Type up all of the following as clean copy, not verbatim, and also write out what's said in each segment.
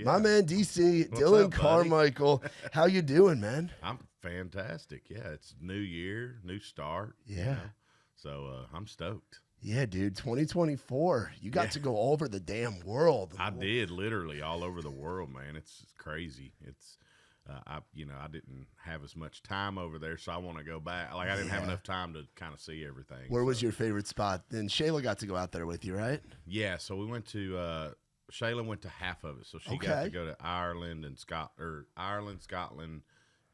My man, DC, What's Dillon up, buddy? Carmichael. How you doing, man? I'm fantastic. Yeah, it's new year, new start. Yeah. So I'm stoked. Yeah, dude, 2024. You got Yeah. to go all over the damn world. I did literally all over the world, man. It's crazy. It's I didn't have as much time over there, so I want to go back. Like I didn't have Yeah. enough time to kind of see everything. Where was so. your favorite spot? Then Shayla got to go out there with you, right? Yeah, so we went to Shayla went to half of it, so she got Okay. to go to Ireland and Scotland,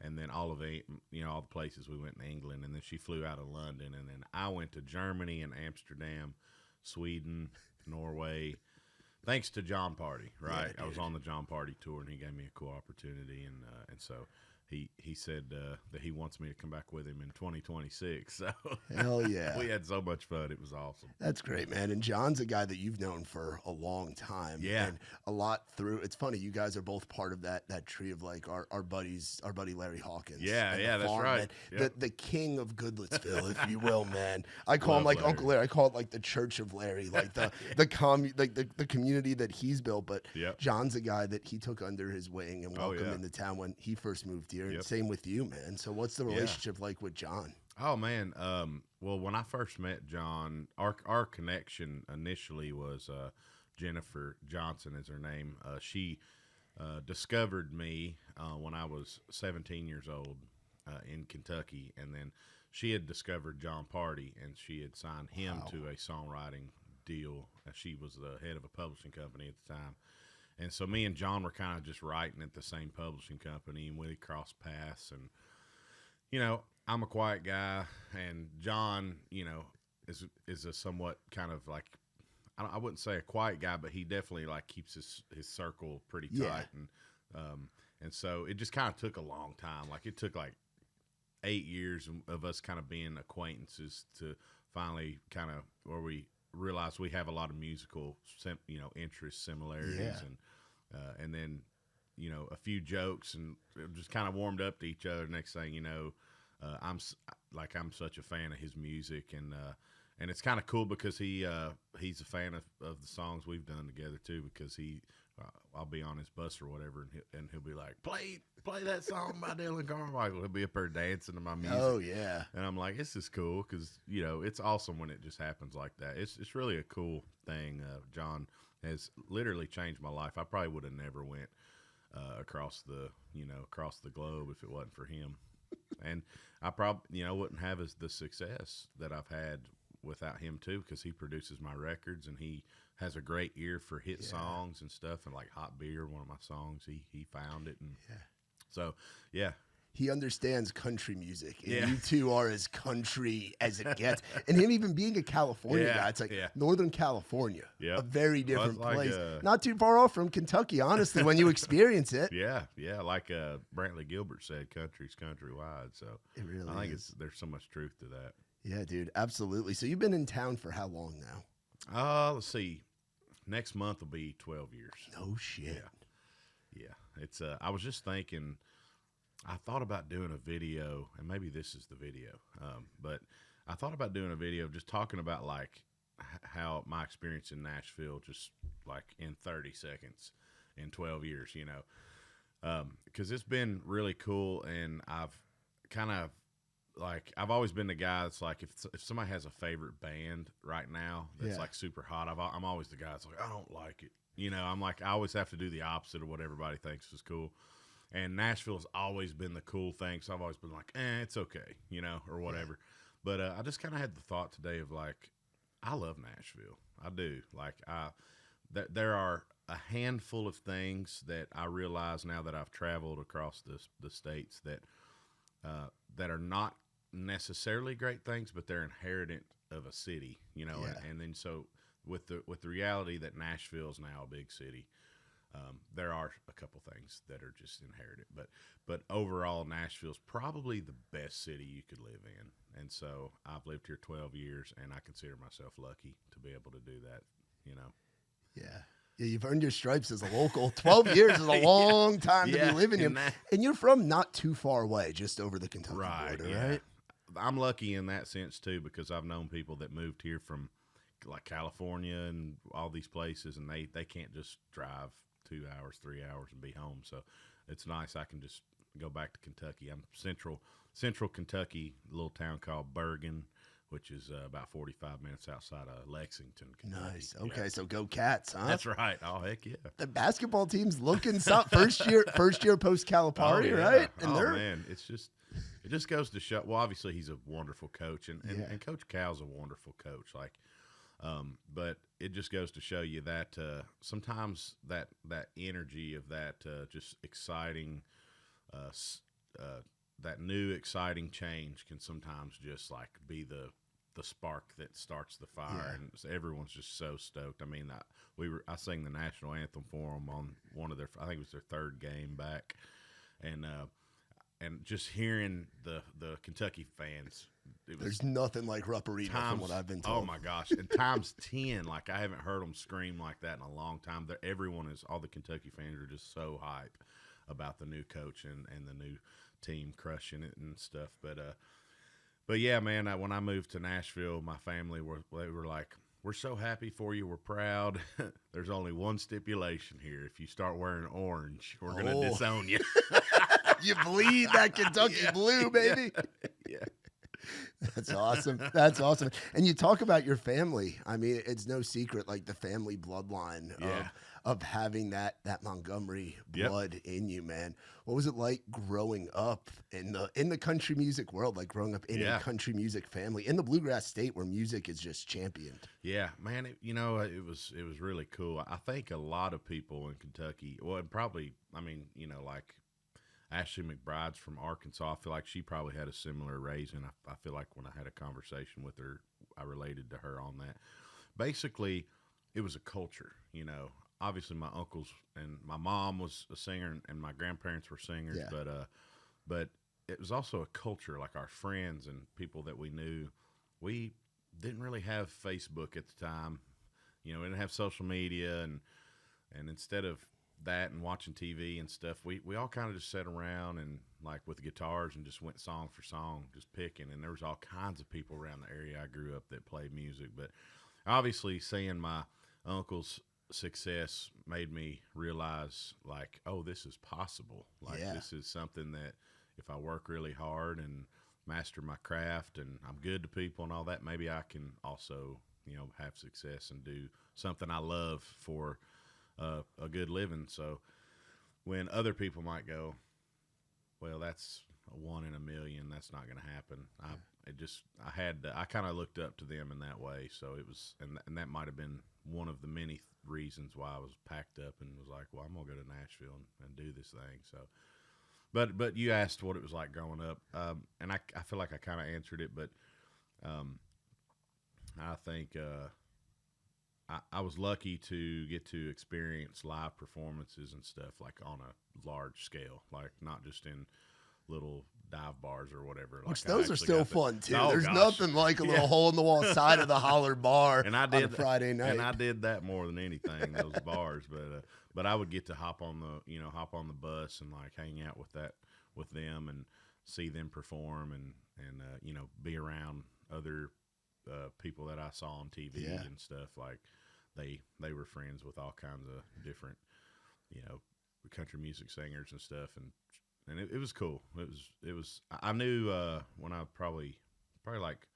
and then all of all the places we went in England, and then she flew out of London, and then I went to Germany and Amsterdam, Sweden, Norway. Thanks to John Party, right? Yeah, I was dude. on the John Party tour, and he gave me a cool opportunity, and so he said that he wants me to come back with him in 2026. So Hell yeah. we had so much fun; it was awesome. That's great, man. And John's a guy that you've known for a long time. Yeah. And a lot through. It's funny, you guys are both part of that tree of like our buddy Larry Hawkins. Yeah, and the yeah, that's farm, right. man. Yep. The king of Goodlettsville, if you will, man. I call him Love like Larry. Uncle Larry. I call it like the Church of Larry, like the community that he's built. But Yep. John's a guy that he took under his wing and Oh, welcomed yeah. into town when he first moved here. And Yep. same with you, man. So what's the relationship like with John? Oh man, well when I first met John, our connection initially was Jennifer Johnson is her name. She discovered me when I was 17 years old in Kentucky, and then she had discovered John Party, and she had signed him Wow. to a songwriting deal. She was the head of a publishing company at the time. And so me and John were kind of just writing at the same publishing company, and we crossed paths. And I'm a quiet guy, and John, is a somewhat kind of like I wouldn't say a quiet guy, but he definitely like keeps his circle pretty tight. Yeah. And so it just kind of took a long time. Like it took like 8 years of us kind of being acquaintances to finally kind of where we realized we have a lot of musical interest similarities. Yeah. And then a few jokes, and it just kind of warmed up to each other. Next thing you know, I'm such a fan of his music, and it's kind of cool because he's a fan of the songs we've done together too. Because I'll be on his bus or whatever, and he'll be like, play that song by Dillon Carmichael. He'll be up there dancing to my music. Oh yeah. And I'm like, this is cool because it's awesome when it just happens like that. It's really a cool thing. John has literally changed my life. I probably would have never went across the globe if it wasn't for him. And I probably wouldn't have the success that I've had without him too, because he produces my records and he has a great ear for hit songs and stuff. And like Hot Beer, one of my songs, he found it, and so yeah. He understands country music, and Yeah. you two are as country as it gets. And him even being a California Yeah, guy, it's like yeah. Northern California, Yep. a very Well, different it's like, place. Not too far off from Kentucky, honestly, when you experience it. Yeah, like Brantley Gilbert said, country's countrywide. So It really I think is. there's so much truth to that. Yeah, dude, absolutely. So you've been in town for how long now? Let's see. Next month will be 12 years. No shit. Yeah. It's I was just thinking, I thought about doing a video, and maybe this is the video. But I thought about doing a video just talking about like how my experience in Nashville, just like in 30 seconds in 12 years, because it's been really cool. And I've kind of I've always been the guy that's like, if somebody has a favorite band right now that's Yeah. like super hot, I'm always the guy that's like, I don't like it. I'm like, I always have to do the opposite of what everybody thinks is cool. And Nashville's always been the cool thing, so I've always been like, it's okay, or whatever. But I just kind of had the thought today of like, I love Nashville. I do. Like, there are a handful of things that I realize now that I've traveled across the states that are not necessarily great things, but they're inherent of a city, Yeah. and then so with the reality that Nashville is now a big city. There are a couple things that are just inherited, but overall, Nashville's probably the best city you could live in. And so I've lived here 12 years, and I consider myself lucky to be able to do that. Yeah. Yeah, you've earned your stripes as a local. 12 years is a long time to Yeah, be living and here. that- And you're from not too far away, just over the Kentucky border, yeah. right? I'm lucky in that sense too, because I've known people that moved here from like California and all these places, and they can't just drive 2 hours, 3 hours, and be home. So it's nice. I can just go back to Kentucky. I'm central Kentucky, a little town called Bergen, which is about 45 minutes outside of Lexington, Kentucky. Nice. Okay, so go Cats, huh? That's right. Oh, heck yeah. The basketball team's looking first year post Calipari, yeah. right? And Man, it just goes to show. Well, obviously he's a wonderful coach, and Coach Cal's a wonderful coach. Like, but it just goes to show you that sometimes that energy of that just exciting, that new exciting change can sometimes just like be the spark that starts the fire, and everyone's just so stoked. I mean, I sang the national anthem for them on one of I think it was their third game back, and just hearing the Kentucky fans, there's nothing like Rupp Arena from what I've been told. Oh my gosh, and times 10. Like, I haven't heard them scream like that in a long time. All the Kentucky fans are just so hype about the new coach and the new team crushing it and stuff. But yeah, man, when I moved to Nashville, my family they were like, "We're so happy for you. We're proud. There's only one stipulation here. If you start wearing orange, we're going to disown you." You bleed that Kentucky blue, baby. Yeah. That's awesome. That's awesome. And you talk about your family. I mean, it's no secret, like the family bloodline of having that Montgomery blood in you, man. What was it like growing up in the country music world, like growing up in a country music family in the bluegrass state where music is just championed? Yeah, man. It was really cool. I think a lot of people in Kentucky, well, and probably, I mean, like Ashley McBride's from Arkansas. I feel like she probably had a similar raising. I feel like when I had a conversation with her, I related to her on that. Basically, it was a culture, Obviously, my uncles and my mom was a singer, and my grandparents were singers. Yeah. But it was also a culture. Like, our friends and people that we knew, we didn't really have Facebook at the time. We didn't have social media, and instead of that and watching TV and stuff, we all kind of just sat around and like with guitars and just went song for song, just picking. And there was all kinds of people around the area I grew up that played music. But obviously, seeing my uncle's success made me realize, like, oh, this is possible. Like, this is something that if I work really hard and master my craft and I'm good to people and all that, maybe I can also, have success and do something I love for a good living. So when other people might go, well, that's a 1 in a million, that's not going to happen. I kind of looked up to them in that way. So it was, and that might've been one of the many reasons why I was packed up and was like, well, I'm going to go to Nashville and do this thing. So, but you asked what it was like growing up. And I feel like I kind of answered it, but I think, I was lucky to get to experience live performances and stuff, like on a large scale, like not just in little dive bars or whatever. Which those are still fun too. There's nothing like a little hole in the wall side of the holler bar on a Friday night. And I did that more than anything, those bars. But I would get to hop on the bus and like hang out with them and see them perform and be around other people that I saw on TV and stuff. Like they were friends with all kinds of different, country music singers and stuff, and it was cool. It was. I knew when I was probably like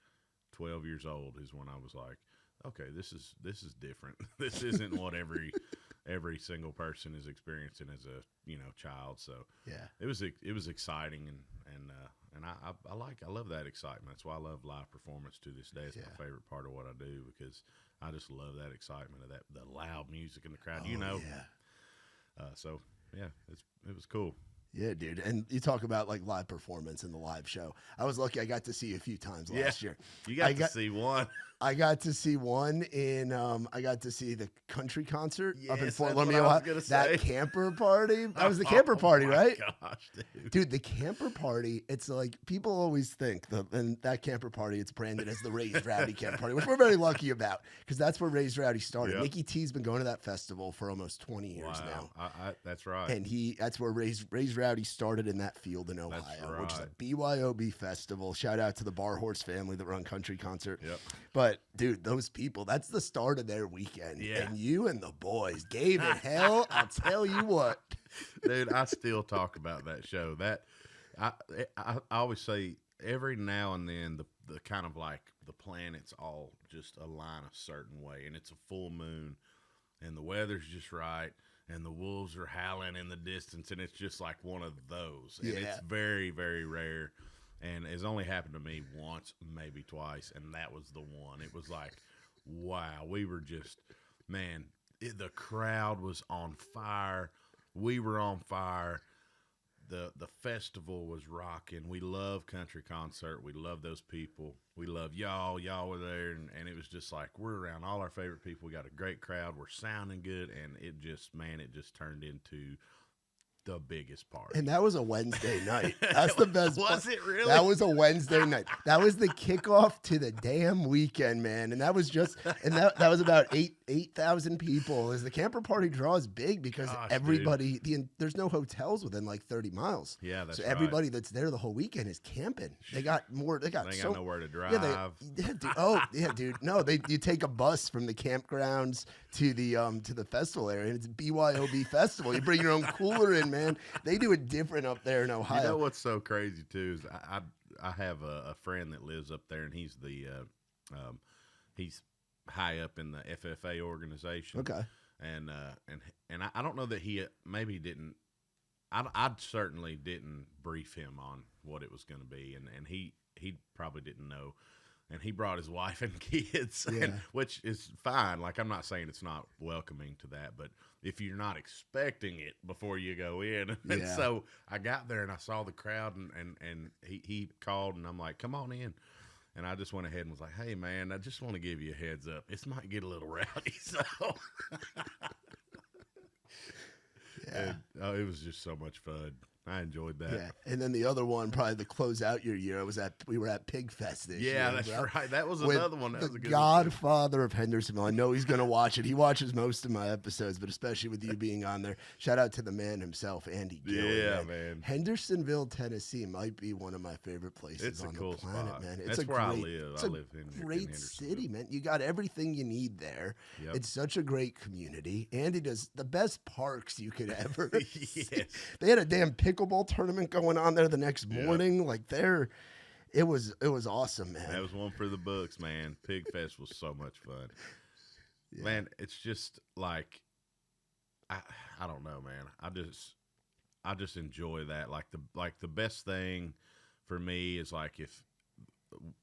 12 years old is when I was like, okay, this is different. This isn't what every single person is experiencing as a child. So it was exciting and I love that excitement. That's why I love live performance to this day. It's my favorite part of what I do, because I just love that excitement of the loud music in the crowd. So it was cool. Yeah, dude. And you talk about like live performance and the live show. I was lucky. I got to see you a few times last year. You got to see one. I got to see one I got to see the country concert up in Fort Lauderdale, Ohio. That camper party. That was the camper party, right? Gosh, dude, the camper party. It's like people always think and that camper party, it's branded as the Raised Rowdy camper party, which we're very lucky about because that's where Raised Rowdy started. Yep. Mickey T's been going to that festival for almost 20 years now. That's right. And that's where Raised Rowdy started in that field in Ohio, which is a BYOB festival. Shout out to the Bar Horse family that run country concert. Yep. But But dude, those people, that's the start of their weekend. Yeah. And you and the boys gave it hell. I'll tell you what. Dude, I still talk about that show. That I always say every now and then the kind of like the planets all just align a certain way, and it's a full moon, and the weather's just right, and the wolves are howling in the distance, and it's just like one of those. And it's very, very rare. And it's only happened to me once, maybe twice, and that was the one. It was like, wow, we were just, man, the crowd was on fire. We were on fire. The festival was rocking. We love country concert. We love those people. We love y'all. Y'all were there, and it was just like we're around all our favorite people. We got a great crowd. We're sounding good, and it just turned into the biggest part. And that was a Wednesday night. That's the best part. Was it really? That was a Wednesday night. That was the kickoff to the damn weekend, man. And that was just, and that was about 8,000 people. As the camper party draw is big because everybody, there's no hotels within like 30 miles. Yeah, that's so everybody that's there the whole weekend is camping. They got nowhere to drive. Dude. No, you take a bus from the campgrounds to the festival area, and it's BYOB festival. You bring your own cooler in, man. They do it different up there in Ohio. You know what's so crazy too is I have a friend that lives up there, and he's he's high up in the FFA organization. Okay. And I don't know that he maybe didn't. I certainly didn't brief him on what it was going to be, and he probably didn't know. And he brought his wife and kids, which is fine. Like, I'm not saying it's not welcoming to that, but if you're not expecting it before you go in. And so I got there and I saw the crowd, and he called, and I'm like, come on in. And I just went ahead and was like, hey, man, I just want to give you a heads up. This might get a little rowdy. So it was just so much fun. I enjoyed that. Yeah, and then the other one, probably to close out your year, we were at Pig Fest this year. Yeah, that's right. That was another one. That was a good Godfather of Hendersonville. I know he's going to watch it. He watches most of my episodes, but especially with you being on there. Shout out to the man himself, Andy Gillen. Yeah, man. Hendersonville, Tennessee might be one of my favorite places on the planet, spot. man. That's where I live. It's a great city, man. You got everything you need there. Yep. It's such a great community. Andy does the best parks you could ever see. They had a damn pickleball tournament going on there the next morning. Like it was awesome, man. That was one for the books, man. Pig Fest was so much fun. Yeah. Man, it's just like I don't know, man. I just enjoy that. Like the best thing for me is like if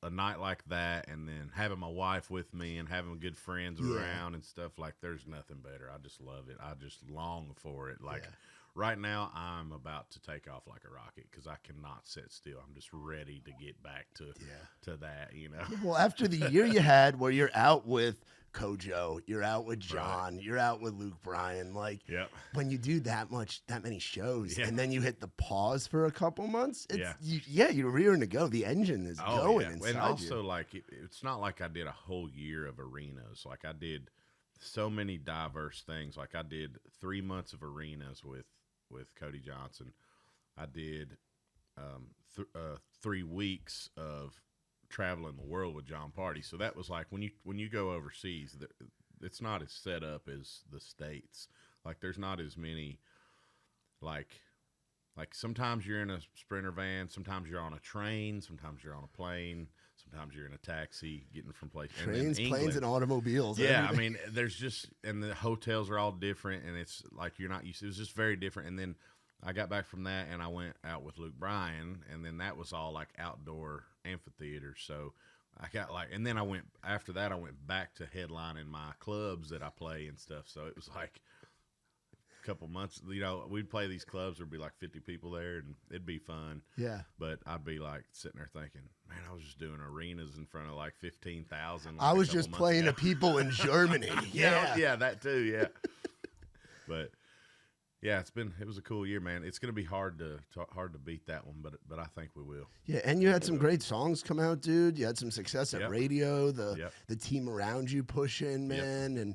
a night like that, and then having my wife with me and having good friends around and stuff, like there's nothing better. I just love it. I just long for it. Like right now, I'm about to take off like a rocket because I cannot sit still. I'm just ready to get back to that, you know. Well, after the year you had where you're out with Kojo, you're out with John, you're out with Luke Bryan, like when you do that many shows, and then you hit the pause for a couple months, you're rearing to go. The engine is going inside and also you. Like it's not like I did a whole year of arenas. Like I did so many diverse things. Like I did 3 months of arenas with Cody Johnson. I did 3 weeks of traveling the world with John Party. So that was like when you go overseas, it's not as set up as the States. Like there's not as many like sometimes you're in a Sprinter van, sometimes you're on a train, sometimes you're on a plane, sometimes you're in a taxi getting from place. Trains, planes, and automobiles. Yeah, I mean, there's just, and the hotels are all different, and it's like you're not used to. It was just very different. And then I got back from that, and I went out with Luke Bryan, and then that was all like outdoor amphitheater. So I got and then I went back to headlining my clubs that I play and stuff. So it was like a couple months, you know, we'd play these clubs, there'd be like 50 people there, and it'd be fun. Yeah. But I'd be like sitting there thinking, man, I was just doing arenas in front of like 15,000. I was just playing to people in Germany. Yeah, that too. Yeah. But yeah, it was a cool year, man. It's going to be hard to beat that one, but I think we will. Yeah, and you had some great songs come out, dude. You had some success at radio. The team around you pushing, man,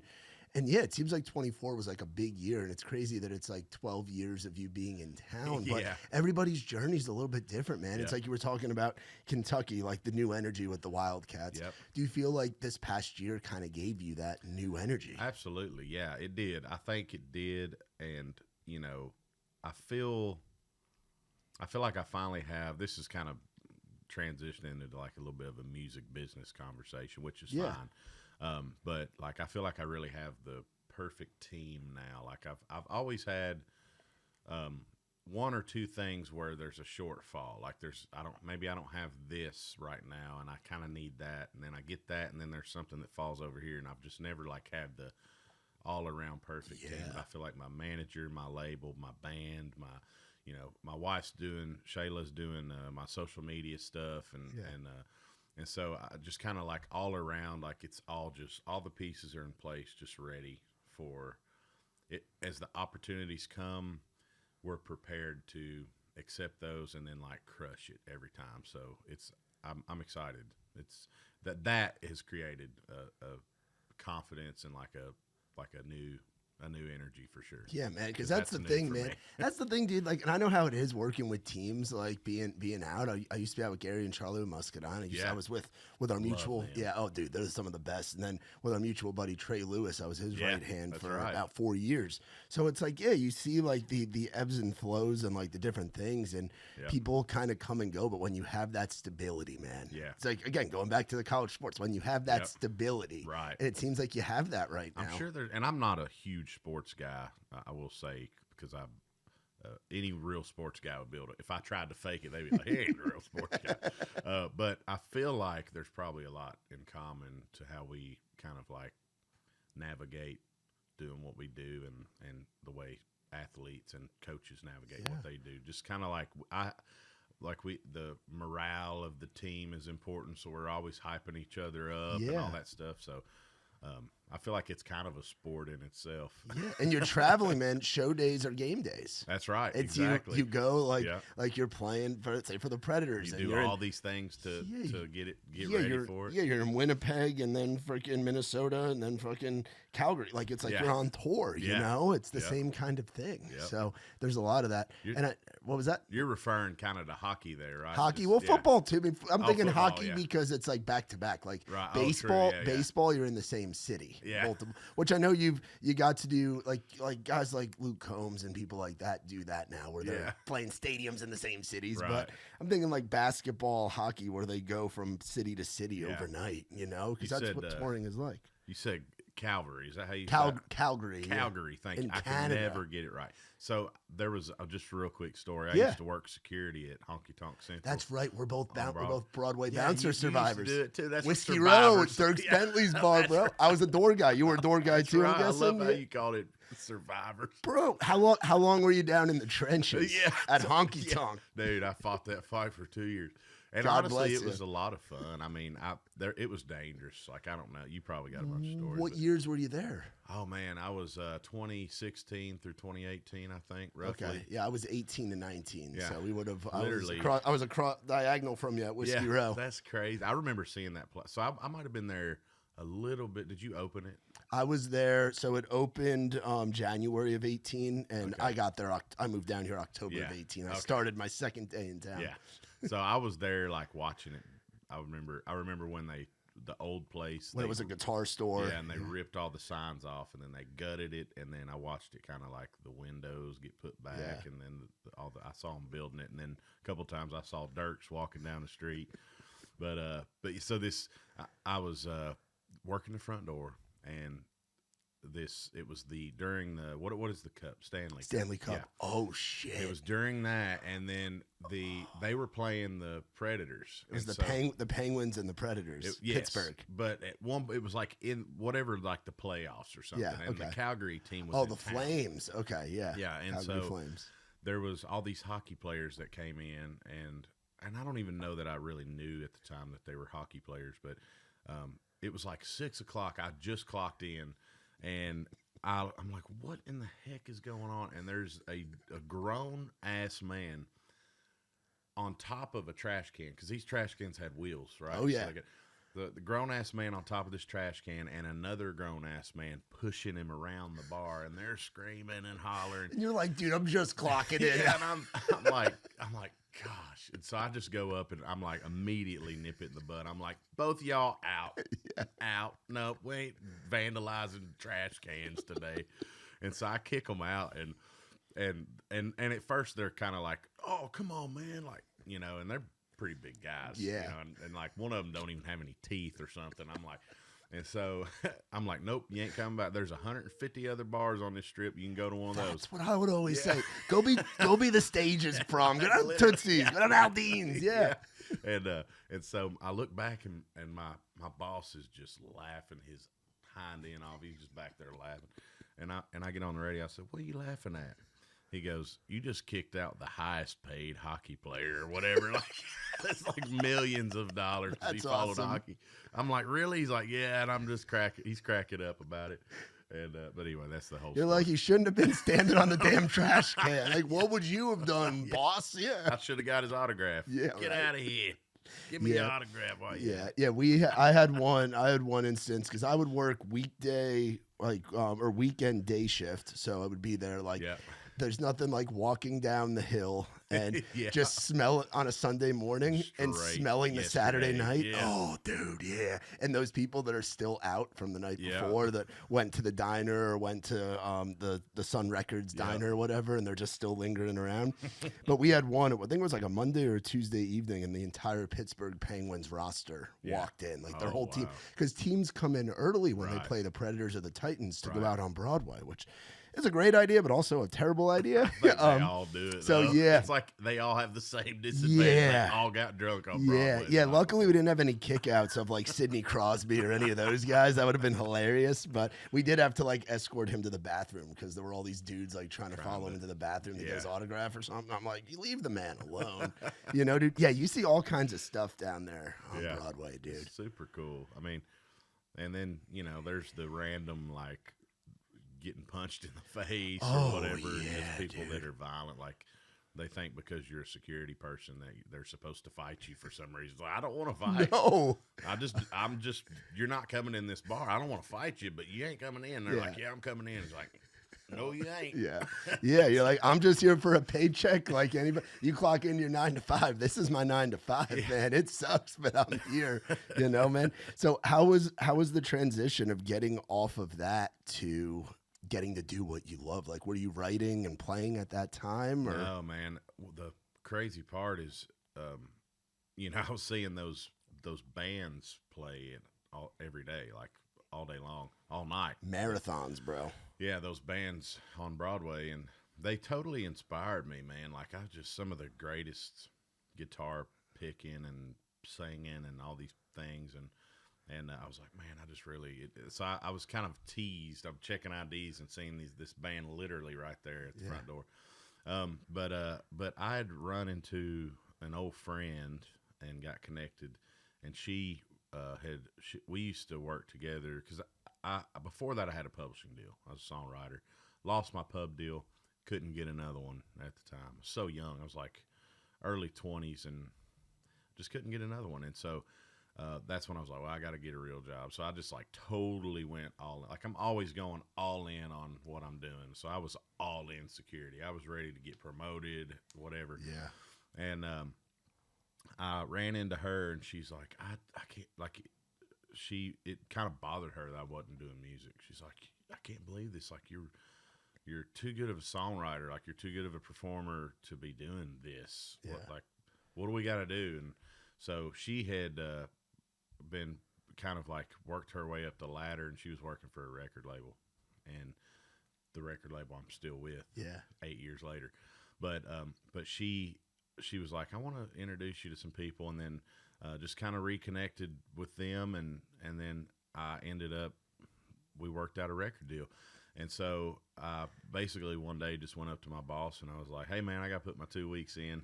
And yeah, it seems like 24 was like a big year, and it's crazy that it's like 12 years of you being in town. But everybody's journey is a little bit different, man. It's like you were talking about Kentucky, like the new energy with the Wildcats. Do you feel like this past year kind of gave you that new energy? Absolutely, yeah, it did. I think it did, and you know, I feel like I finally have. This is kind of transitioning into like a little bit of a music business conversation, which is fine. But like I feel like I really have the perfect team now. Like I've always had one or two things where there's a shortfall. Like I don't have this right now, and I kind of need that, and then I get that, and then there's something that falls over here, and I've just never like had the all around perfect team. I feel like my manager, my label, my band, my wife's Shayla's doing my social media stuff, and so I just kind of like all around, like it's all the pieces are in place, just ready for it. As the opportunities come, we're prepared to accept those and then like crush it every time. So I'm excited. It's that has created a confidence and like a new energy for sure. Yeah, man, because that's the thing, man. That's the thing, dude. Like, and I know how it is working with teams, like being out. I used to be out with Gary and Charlie with Muscadine. I was with our mutual. Yeah, oh, dude, those are some of the best. And then with our mutual buddy Trey Lewis, I was his right hand for about 4 years. So it's like, you see like the ebbs and flows and like the different things, and people kind of come and go. But when you have that stability, man, it's like, again, going back to the college sports, when you have that stability, right? And it seems like you have that right now. I'm sure and I'm not a huge sports guy, I will say, because any real sports guy would be able to. If I tried to fake it, they'd be like, "He ain't a real sports guy." But I feel like there's probably a lot in common to how we kind of like navigate doing what we do, and the way athletes and coaches navigate what they do. Just kind of like the morale of the team is important, so we're always hyping each other up and all that stuff. So. I feel like it's kind of a sport in itself. Yeah, and you're traveling, man. Show days are game days. That's right. It's exactly. You go like you're playing for the Predators. You do all these things to get ready for it. Yeah, you're in Winnipeg and then freaking Minnesota and then fucking Calgary. Like it's like you're on tour. You know, it's the same kind of thing. So there's a lot of that. What was that? You're referring kind of to hockey there, right? Hockey, football too. I'm thinking football, hockey because it's like back to back. Like baseball, baseball, you're in the same city. Yeah. Multiple, which I know you got to do, like guys like Luke Combs and people like that do that now, where they're playing stadiums in the same cities. Right. But I'm thinking like basketball, hockey, where they go from city to city overnight. You know, because that's what touring is like. You said Calgary. Is that how you say Calgary? Calgary. Thank you. I can never get it right. So there was just a real quick story. I used to work security at Honky Tonk Central. That's right. We're both Broadway bouncer survivors. You used to do it too. That's Whiskey Row, Dirk Bentley's bar, bro. I was a door guy. You were a door guy too. Right. I'm guessing. I love how you called it survivors, bro. How long were you down in the trenches? At Honky Tonk, dude. I fought that fight for 2 years. And God honestly, it was a lot of fun. I mean, it was dangerous. Like, I don't know. You probably got a bunch of stories. What years were you there? Oh, man. I was 2016 through 2018, I think, roughly. Okay. Yeah, I was 18 to 19. Yeah. So we would have. Literally. I was across diagonal from you at Whiskey Row. That's crazy. I remember seeing that place. So I might have been there a little bit. Did you open it? I was there. So it opened January of 18, and I got there. I moved down here October of 18. I started my second day in town. Yeah. So I was there, like, watching it. I remember when the old place. When it was a guitar store. Yeah, and they ripped all the signs off, and then they gutted it, and then I watched it kind of like the windows get put back, and then I saw them building it, and then a couple times I saw Dirks walking down the street. But so I was working the front door, and it was during the what is the cup? Stanley Cup. Yeah. Oh shit. It was during that, and then they were playing the Predators. It was the Penguins and the Predators. Pittsburgh. But at one it was like in whatever, like the playoffs or something. Yeah, and the Calgary team was the town. Flames. Okay, yeah. Yeah, and Calgary so Flames. There was all these hockey players that came in, and I don't even know that I really knew at the time that they were hockey players, but it was like 6 o'clock. I just clocked in. And I'm like, what in the heck is going on? And there's a grown-ass man on top of a trash can, because these trash cans had wheels, right? Oh, yeah. So the grown-ass man on top of this trash can and another grown-ass man pushing him around the bar, and they're screaming and hollering. And you're like, dude, I'm just clocking in. Yeah, and I'm like, gosh. And so I just go up and I'm like, immediately nip it in the bud. I'm like, both y'all out. Yeah. Out. Nope, we ain't vandalizing trash cans today. And so I kick them out, and at first they're kind of like, oh, come on, man. Like, you know, and they're pretty big guys. Yeah. You know, and like one of them don't even have any teeth or something. I'm like, and so I'm like, nope, you ain't coming back. There's 150 other bars on this strip. You can go to one of those. That's what I would always say. Go be the stage's prom. Go down Tootsie's. Go down Aldean's. Yeah. And so I look back and my boss is just laughing his hind end off. He's just back there laughing. And I get on the radio. I said, what are you laughing at? He goes, you just kicked out the highest paid hockey player or whatever. Like, that's like millions of dollars. He followed hockey. I'm like, really? He's like, yeah. And I'm just he's cracking up about it. And but anyway, that's the whole You're story. like, you shouldn't have been standing on the damn trash can. Like, what would you have done, boss? Yeah. I should have got his autograph. Yeah. Get out of here. Give me your autograph. I had one instance because I would work weekday, or weekend day shift. So I would be there there's nothing like walking down the hill and just smell it on a Sunday morning and smelling the Saturday night. Yeah. Oh, dude, yeah. And those people that are still out from the night before that went to the diner or went to the Sun Records diner or whatever, and they're just still lingering around. But we had one, I think it was like a Monday or a Tuesday evening, and the entire Pittsburgh Penguins roster walked in, like their whole team. Because teams come in early when they play the Predators or the Titans to go out on Broadway, which is a great idea, but also a terrible idea. They all do it. So, it's like they all have the same disadvantage. Yeah. They all got drunk on Broadway. Yeah. Luckily, we didn't have any kickouts of like Sidney Crosby or any of those guys. That would have been hilarious. But we did have to like escort him to the bathroom because there were all these dudes like trying to follow him into the bathroom to get his autograph or something. I'm like, you leave the man alone. You know, dude. Yeah, you see all kinds of stuff down there on Broadway, dude. It's super cool. I mean, and then, you know, there's the random like getting punched in the face or whatever. Yeah, there's people that are violent, like they think because you're a security person that they're supposed to fight you for some reason. Like, I don't want to fight. No, I'm just you're not coming in this bar. I don't want to fight you, but you ain't coming in. They're like, yeah, I'm coming in. It's like, no, you ain't. Yeah. You're like, I'm just here for a paycheck. Like anybody, you clock in your 9 to 5. This is my 9 to 5, man. It sucks, but I'm here. You know, man. So how was the transition of getting off of that to getting to do what you love? Like, were you writing and playing at that time? Or? No, man. The crazy part is, you know, I was seeing those bands play every day, like all day long, all night. Marathons, bro. Yeah, those bands on Broadway, and they totally inspired me, man. Like, I was just some of the greatest guitar picking and singing and all these things, and I was like, man, I just really. So I was kind of teased. I'm checking IDs and seeing this band literally right there at the front door. But I had run into an old friend and got connected, and we used to work together because before that I had a publishing deal. I was a songwriter. Lost my pub deal. Couldn't get another one at the time. I was so young. I was like early 20s and just couldn't get another one. And so that's when I was like, well, I got to get a real job. So I just like totally went all in. Like, I'm always going all in on what I'm doing. So I was all in security. I was ready to get promoted, whatever. Yeah. And I ran into her, and she's like, I can't, like, it kind of bothered her that I wasn't doing music. She's like, I can't believe this. Like, you're too good of a songwriter. Like, you're too good of a performer to be doing this. Yeah. What do we got to do? And so she had been kind of like worked her way up the ladder, and she was working for a record label, and the record label I'm still with 8 years later. But she was like, I want to introduce you to some people, and then just kind of reconnected with them, and then I ended up, we worked out a record deal. And so I basically one day just went up to my boss, and I was like, hey, man, I got to put my 2 weeks in,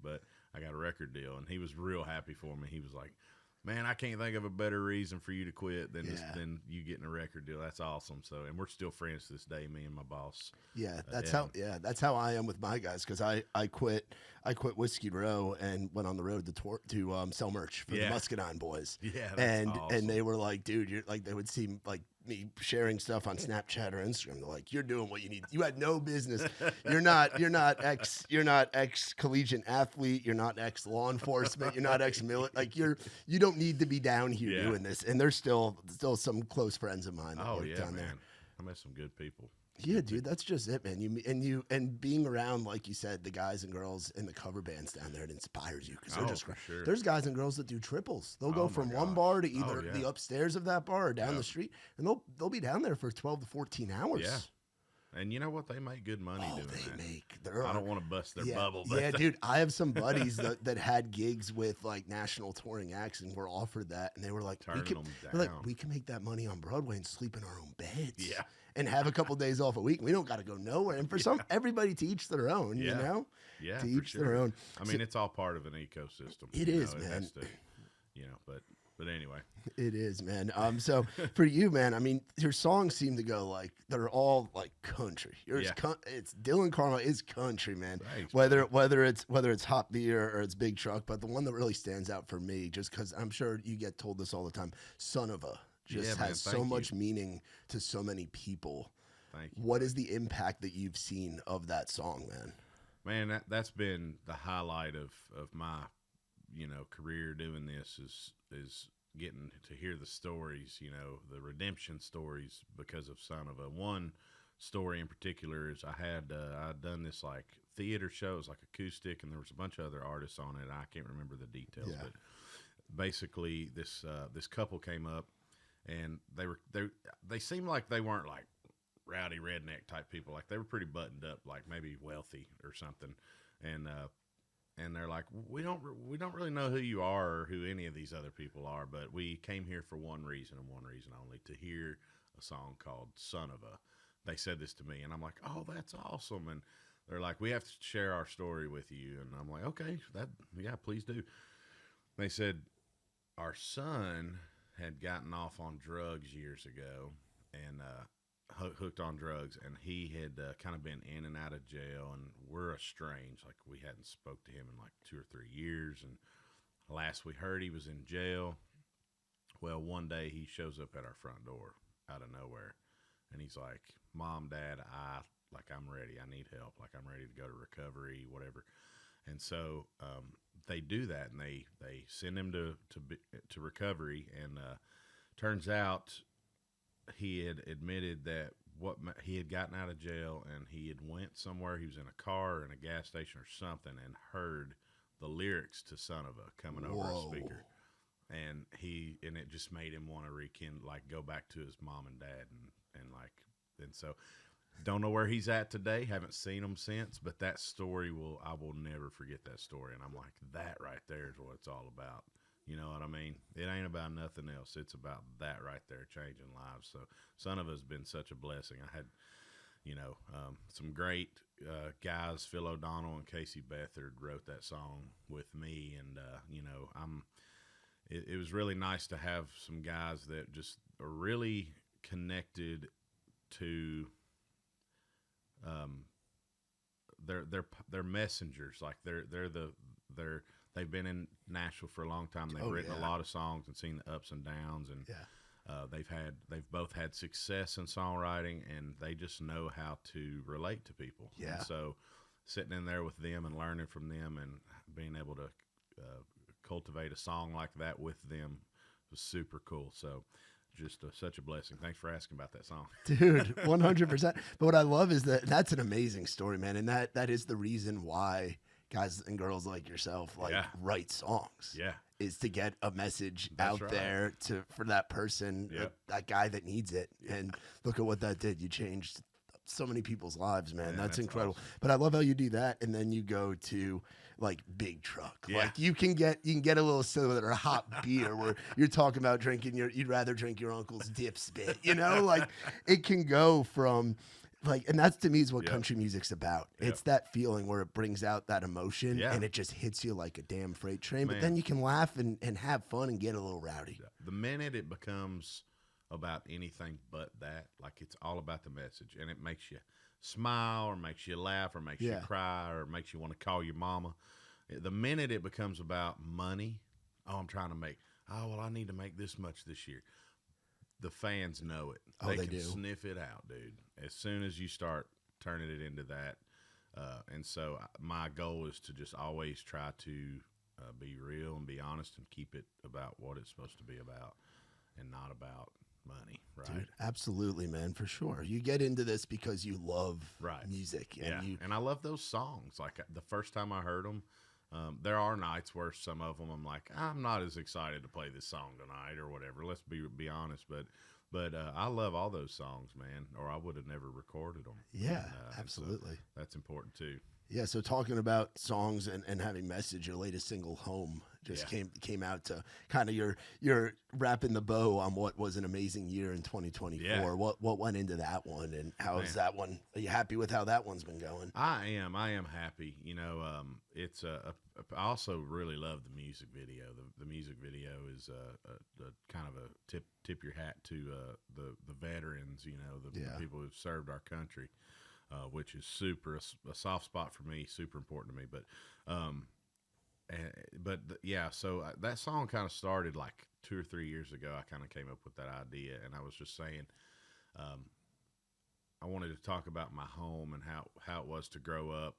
but I got a record deal. And he was real happy for me. He was like, man, I can't think of a better reason for you to quit than you getting a record deal. That's awesome. So, and we're still friends to this day, me and my boss. Yeah, that's how I am with my guys, because I quit I quit Whiskey Row and went on the road to sell merch for the Muscadine boys. Yeah, that's awesome. And they were like, dude, you're like, they would see like me sharing stuff on Snapchat or Instagram. They're like, you're doing what you need. You had no business. You're not ex collegiate athlete. You're not ex law enforcement. You're not ex military. Like you don't need to be down here doing this. And there's still some close friends of mine that work down there. I met some good people. Yeah, dude, that's just it, man. And being around, like you said, the guys and girls in the cover bands down there, it inspires you because they're just great. Sure. There's guys and girls that do triples. They'll go from one bar to either the upstairs of that bar or down the street, and they'll be down there for 12 to 14 hours. Yeah. And you know what? They make good money doing that. I don't want to bust their bubble. But yeah, dude, I have some buddies that had gigs with like national touring acts and were offered that, and they were like, we can make that money on Broadway and sleep in our own beds. Yeah. And have a couple days off a week. We don't got to go nowhere. And for everybody to each their own, you know? Yeah, to each their own. I mean, it's all part of an ecosystem. It is, man. But anyway. It is, man. So for you, man, I mean, your songs seem to go like, they're all like country. It's Dillon Carmichael is country, man. Thanks, whether it's Hot Beer or it's Big Truck, but the one that really stands out for me, just because I'm sure you get told this all the time, Son of a. Has so much meaning to so many people. Thank you. What is the impact that you've seen of that song, man? Man, that's been the highlight of my, career doing this is getting to hear the stories, the redemption stories because of Son of a. One story in particular is I'd done this like theater shows, like acoustic, and there was a bunch of other artists on it. I can't remember the details, but basically this couple came up. And they seemed like they weren't like rowdy redneck type people. Like they were pretty buttoned up, like maybe wealthy or something. And they're like, we don't really know who you are or who any of these other people are, but we came here for one reason and one reason only, to hear a song called Son of a. They said this to me, and I'm like, oh, that's awesome. And they're like, we have to share our story with you. And I'm like, okay, please do. They said, our son had gotten off on drugs years ago and hooked on drugs, and he had kind of been in and out of jail, and we're estranged. Like we hadn't spoke to him in like 2 or 3 years, and last we heard he was in jail. Well, one day he shows up at our front door out of nowhere, and he's like, Mom, Dad, I'm ready. I need help. Like I'm ready to go to recovery, whatever. And so they do that, and they send him to recovery. And turns out he had admitted that he had gotten out of jail, and he had went somewhere. He was in a car or in a gas station or something, and heard the lyrics to "Son of a" coming over a speaker, and it just made him want to go back to his mom and dad, and so. Don't know where he's at today. Haven't seen him since, but that story I will never forget that story. And I'm like, that right there is what it's all about. You know what I mean? It ain't about nothing else. It's about that right there, changing lives. So Son of Us been such a blessing. I had, some great guys. Phil O'Donnell and Casey Beathard wrote that song with me. And, it was really nice to have some guys that just are really connected to, they're messengers. Like they've been in Nashville for a long time. They've written a lot of songs and seen the ups and downs, and they've both had success in songwriting, and they just know how to relate to people. Yeah. And so sitting in there with them and learning from them and being able to cultivate a song like that with them was super cool. So just such a blessing. Thanks for asking about that song. Dude, 100%. But what I love is that's an amazing story, man. And that is the reason why guys and girls like yourself write songs. Yeah. Is to get a message out there for that person, that guy that needs it. Yeah. And look at what that did. You changed so many people's lives, man. That's incredible. Awesome. But I love how you do that, and then you go to like Big Truck. Yeah. Like you can get a little silver or a hot beer where you're talking about drinking you'd rather drink your uncle's dip spit. Like it can go from like, and that's to me is what country music's about. It's that feeling where it brings out that emotion and it just hits you like a damn freight train. Man. But then you can laugh and have fun and get a little rowdy. The minute it becomes about anything but that, like it's all about the message, and it makes you smile or makes you laugh or makes you cry or makes you want to call your mama. The minute it becomes about money, I'm trying to make, well, I need to make this much this year. The fans know it. They can sniff it out, dude. As soon as you start turning it into that. And so my goal is to just always try to be real and be honest and keep it about what it's supposed to be about and not about money, right? Dude, absolutely, man, for sure. You get into this because you love music. And and I love those songs. Like the first time I heard them, there are nights where some of them I'm like, I'm not as excited to play this song tonight or whatever. Let's be honest, but I love all those songs, man, or I would have never recorded them. Yeah, absolutely. So that's important too. Yeah, so talking about songs and having message, your latest single, Home, just came out to kind of you're wrapping the bow on what was an amazing year in 2024. Yeah. What went into that one, and how is that one? Are you happy with how that one's been going? I am happy. You know, it's I also really love the music video. The music video is a kind of a tip your hat to the veterans. You know, the people who've served our country. Which is a soft spot for me, super important to me. So that song kind of started like 2 or 3 years ago. I kind of came up with that idea, and I was just saying, I wanted to talk about my home and how it was to grow up,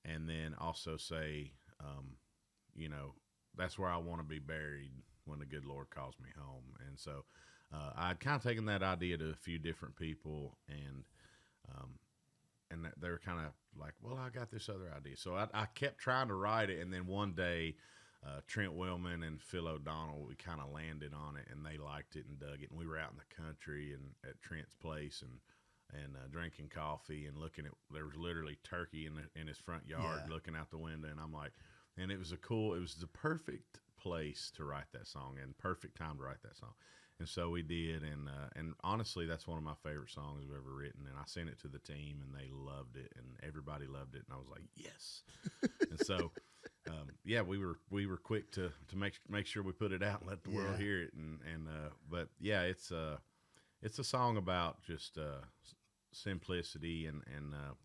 and then also say, you know, that's where I want to be buried when the good Lord calls me home. And so I'd kind of taken that idea to a few different people, and they were kind of like, well, I got this other idea. So I kept trying to write it, and then one day Trent Willman and Phil O'Donnell, we kind of landed on it, and they liked it and dug it. And we were out in the country and at Trent's place and drinking coffee and looking at, there was literally turkey in his front yard looking out the window. And I'm like, and it was the perfect place to write that song and perfect time to write that song. And so we did, and honestly, that's one of my favorite songs I've ever written. And I sent it to the team, and they loved it, and everybody loved it. And I was like, yes. And so, we were quick to make sure we put it out and let the world hear it. But it's a song about just simplicity and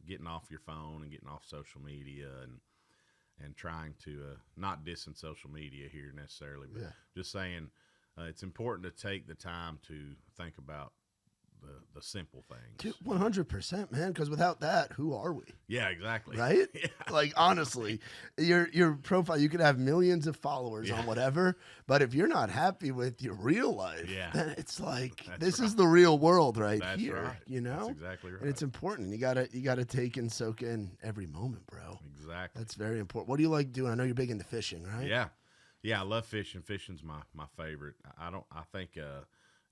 getting off your phone and getting off social media and trying to not dissing social media here necessarily, but just saying. It's important to take the time to think about the simple things. 100%, man, because without that, who are we? Yeah, exactly. Right? Yeah. Like, honestly, your profile, you could have millions of followers on whatever, but if you're not happy with your real life, then it's like, this is the real world That's here, right. you know? That's exactly right. And it's important. You gotta take and soak in every moment, bro. Exactly. That's very important. What do you like doing? I know you're big into fishing, right? Yeah. Yeah, I love fishing. Fishing's my favorite. I think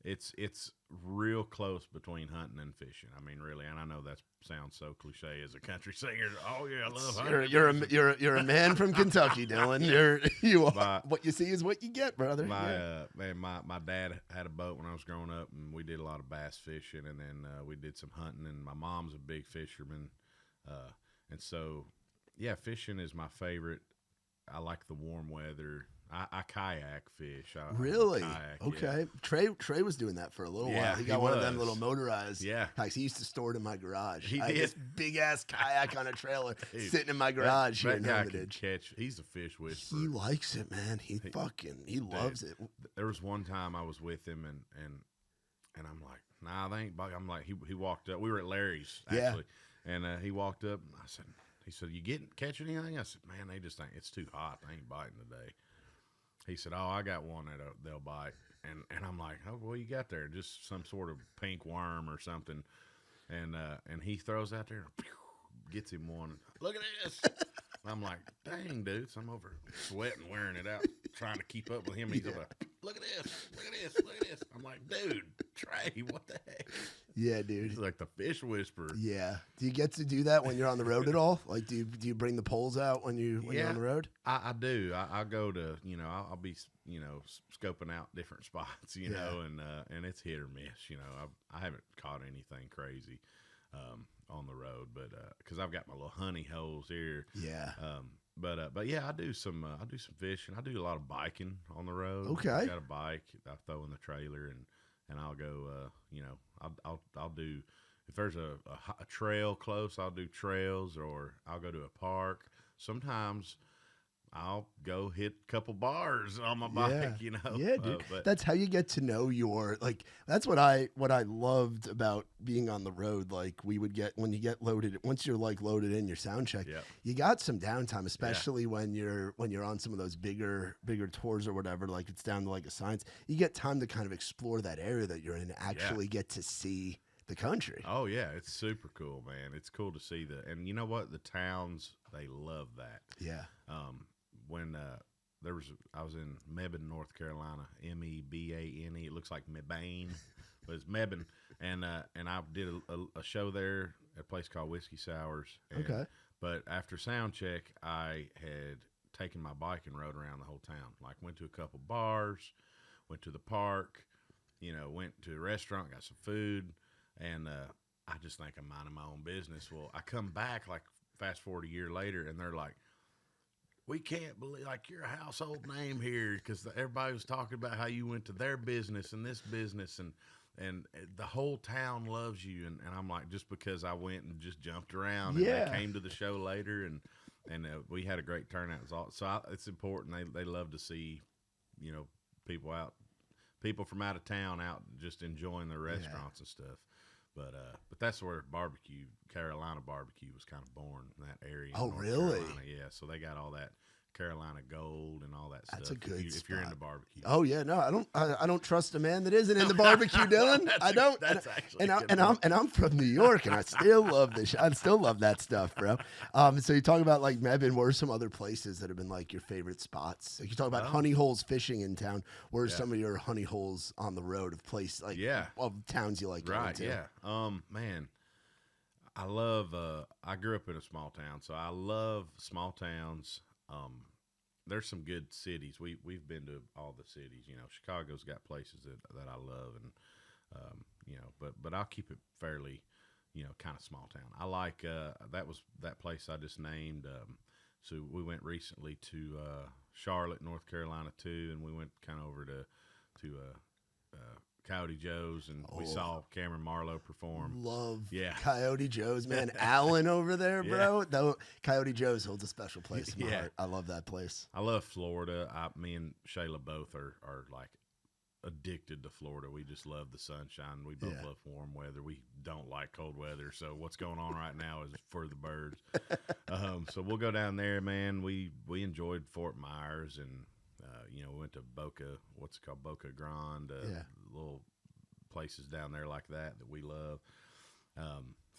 it's real close between hunting and fishing. I mean, really, and I know that sounds so cliche as a country singer. Oh yeah, I love hunting. You're a man from Kentucky, Dillon. You are. What you see is what you get, brother. My dad had a boat when I was growing up, and we did a lot of bass fishing, and then we did some hunting. And my mom's a big fisherman, and so fishing is my favorite. I like the warm weather. I kayak fish. Really? Kayak, okay. Yeah. Trey was doing that for a little while. He got one of them little motorized kayaks. He used to store it in my garage. I had this big ass kayak on a trailer sitting in my garage here in Hermitage. He's a fish whisperer. He likes it, man. He loves it. There was one time I was with him and I'm like, nah, they ain't biting. I'm like, he walked up. We were at Larry's actually, and he walked up. And he said, "You catch anything?" I said, "Man, they just ain't. It's too hot. They ain't biting today." He said, "Oh, I got one that they'll bite." And I'm like, "Oh, what you got there? Just some sort of pink worm or something?" And he throws out there, and gets him one. Look at this. I'm like, "Dang, dude!" So I'm over sweating, wearing it out, trying to keep up with him. He's like, "Look at this! Look at this! Look at this!" I'm like, "Dude, Trey, what the heck?" Yeah, dude. He's like the fish whisperer. Yeah. Do you get to do that when you're on the road at all? Like, do you bring the poles out when you're on the road? I do. I go to, I'll be, scoping out different spots, know, and it's hit or miss. I haven't caught anything crazy on the road, but because I've got my little honey holes here. Yeah. But I do some fishing. I do a lot of biking on the road. Okay. I got a bike. I throw in the trailer and I'll go. I'll do. if there's a trail close, I'll do trails, or I'll go to a park. Sometimes I'll go hit a couple bars on my bike, you know. Yeah, dude. But That's how you get to know your like. That's what I loved about being on the road. Like we would get when you get loaded. Once you're like loaded in your sound check, you got some downtime, especially when you're on some of those bigger tours or whatever. Like it's down to like a science. You get time to kind of explore that area that you're in, and actually get to see the country. Oh yeah, it's super cool, man. It's cool to see and you know what? The towns, they love that. Yeah. When I was in Mebane, North Carolina, Mebane. It looks like Mebane, but it's Mebane, and I did a show there at a place called Whiskey Sours. Okay. But after sound check, I had taken my bike and rode around the whole town. Like went to a couple bars, went to the park, you know, went to a restaurant, got some food, and I just think I'm minding my own business. Well, I come back like fast forward a year later, and they're like, we can't believe, like, you're a household name here, because everybody was talking about how you went to their business and this business, and the whole town loves you. And I'm like, just because I went and just jumped around, and they came to the show later, and we had a great turnout. So it's important. They love to see, you know, people from out of town out just enjoying their restaurants and stuff. But that's where Carolina barbecue was kind of born in that area. Oh, really? Carolina. Yeah. So they got all that Carolina gold and all that stuff. That's a good if you're into barbecue. Oh yeah, no, I don't trust a man that isn't into barbecue, Dillon. I don't. I'm from New York, and I still love this. I still love that stuff, bro. So you talk about like Mebane. What are some other places that have been like your favorite spots? Like you talk about honey holes fishing in town. Where are some of your honey holes on the road of place like of towns you like going to? Yeah. Man, I love. I grew up in a small town, so I love small towns. There's some good cities. We've been to all the cities. You know, Chicago's got places that I love, and you know, but I'll keep it fairly, you know, kind of small town. I like that place I just named. So we went recently to Charlotte, North Carolina too, and we went kind of over to Coyote Joe's, and we saw Cameron Marlowe perform. Love Coyote Joe's, man. Allen over there, bro. Though Coyote Joe's holds a special place in my heart. I love that place. I love Florida. Me and Shayla both are like addicted to Florida. We just love the sunshine. We both love warm weather. We don't like cold weather. So what's going on right now is for the birds. So we'll go down there, man. We enjoyed Fort Myers, and you know, we went to Boca Grande, little places down there like that we love.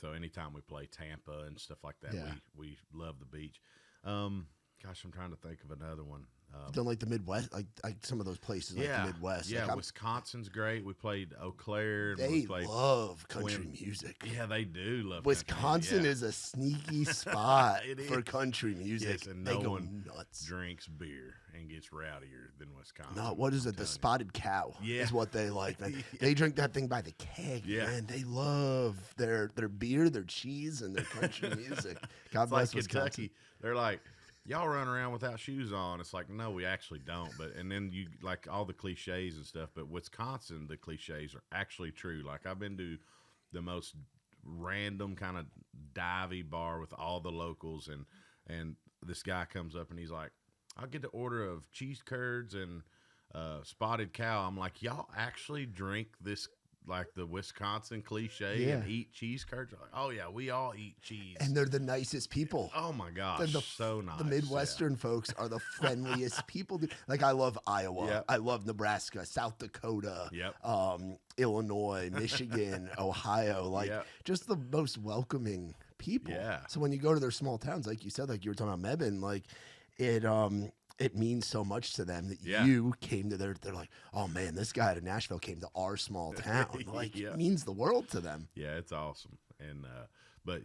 So anytime we play Tampa and stuff like that, we love the beach. Gosh, I'm trying to think of another one. Don't like the Midwest, like some of those places, like the Midwest. Yeah, like Wisconsin's great. We played Eau Claire. They love country music. Yeah, they do love Wisconsin is a sneaky spot for country music. Yes, and they no go one nuts. Drinks beer and gets rowdier than Wisconsin. No, what is it? The Spotted Cow is what they like, man. They drink that thing by the keg, man. They love their beer, their cheese, and their country music. God bless Wisconsin. Kentucky. They're like, y'all run around without shoes on. It's like, no, we actually don't. But and then you like all the cliches and stuff. But Wisconsin, the cliches are actually true. Like I've been to the most random kind of divey bar with all the locals, and this guy comes up and he's like, I'll get the order of cheese curds and Spotted Cow. I'm like, y'all actually drink this, like the Wisconsin cliche, and eat cheese curds? Like, oh yeah, we all eat cheese, and they're the nicest people. Oh my gosh, so nice. The Midwestern folks are the friendliest people. Like I love Iowa, I love Nebraska, South Dakota, Illinois, Michigan, Ohio. Like just the most welcoming people. Yeah. So when you go to their small towns, like you said, like you were talking about Mebane, like it means so much to them that you came to they're like, oh man, this guy out of Nashville came to our small town. Like it means the world to them. Yeah, it's awesome. And but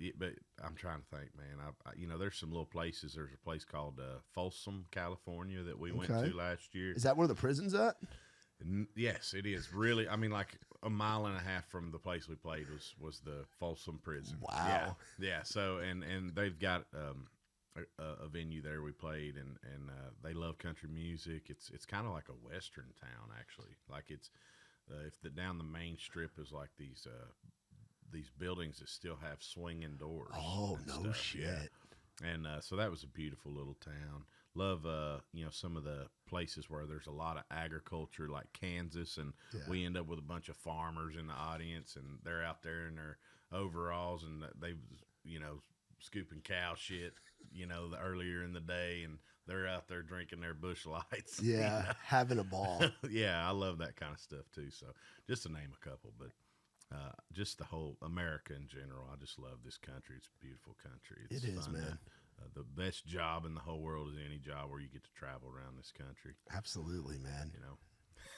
I'm trying to think, man. I you know, there's some little places. There's a place called Folsom, California, that we went to last year. Is that where the prison's at? Yes, it is. Really, I mean, like a mile and a half from the place we played was the Folsom prison. Wow. Yeah. So and they've got a venue there we played, and they love country music. It's kind of like a western town, actually. Like it's if down the main strip is like these these buildings that still have swinging doors. Oh, no stuff. shit. Yeah. And so that was a beautiful little town. Love, some of the places where there's a lot of agriculture, like Kansas, and we end up with a bunch of farmers in the audience, and they're out there in their overalls, and they, scooping cow shit, earlier in the day, and they're out there drinking their Busch Lights. Yeah, having a ball. Yeah, I love that kind of stuff too. So just to name a couple, but just the whole America in general, I just love this country. It's a beautiful country. It's It is, fun man. The best job in the whole world is any job where you get to travel around this country. Absolutely, man.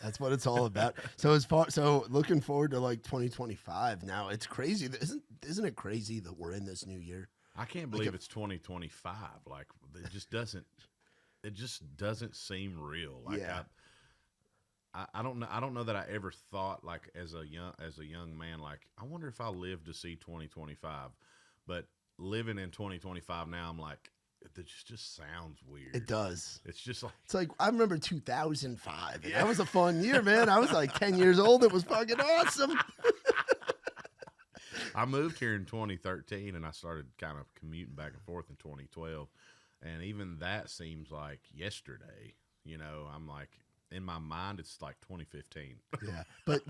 That's what it's all about. So looking forward to like 2025. Now it's crazy. Isn't it crazy that we're in this new year? I can't believe it's 2025. Like it just doesn't seem real. Like I don't know. I don't know that I ever thought, like, as a young man, like, I wonder if I'll live to see 2025. But living in 2025 now, I'm like, it just sounds weird. It does. It's like I remember 2005. And that was a fun year, man. I was like 10 years old. It was fucking awesome. I moved here in 2013, and I started kind of commuting back and forth in 2012. And even that seems like yesterday. I'm like, in my mind, it's like 2015. Yeah, but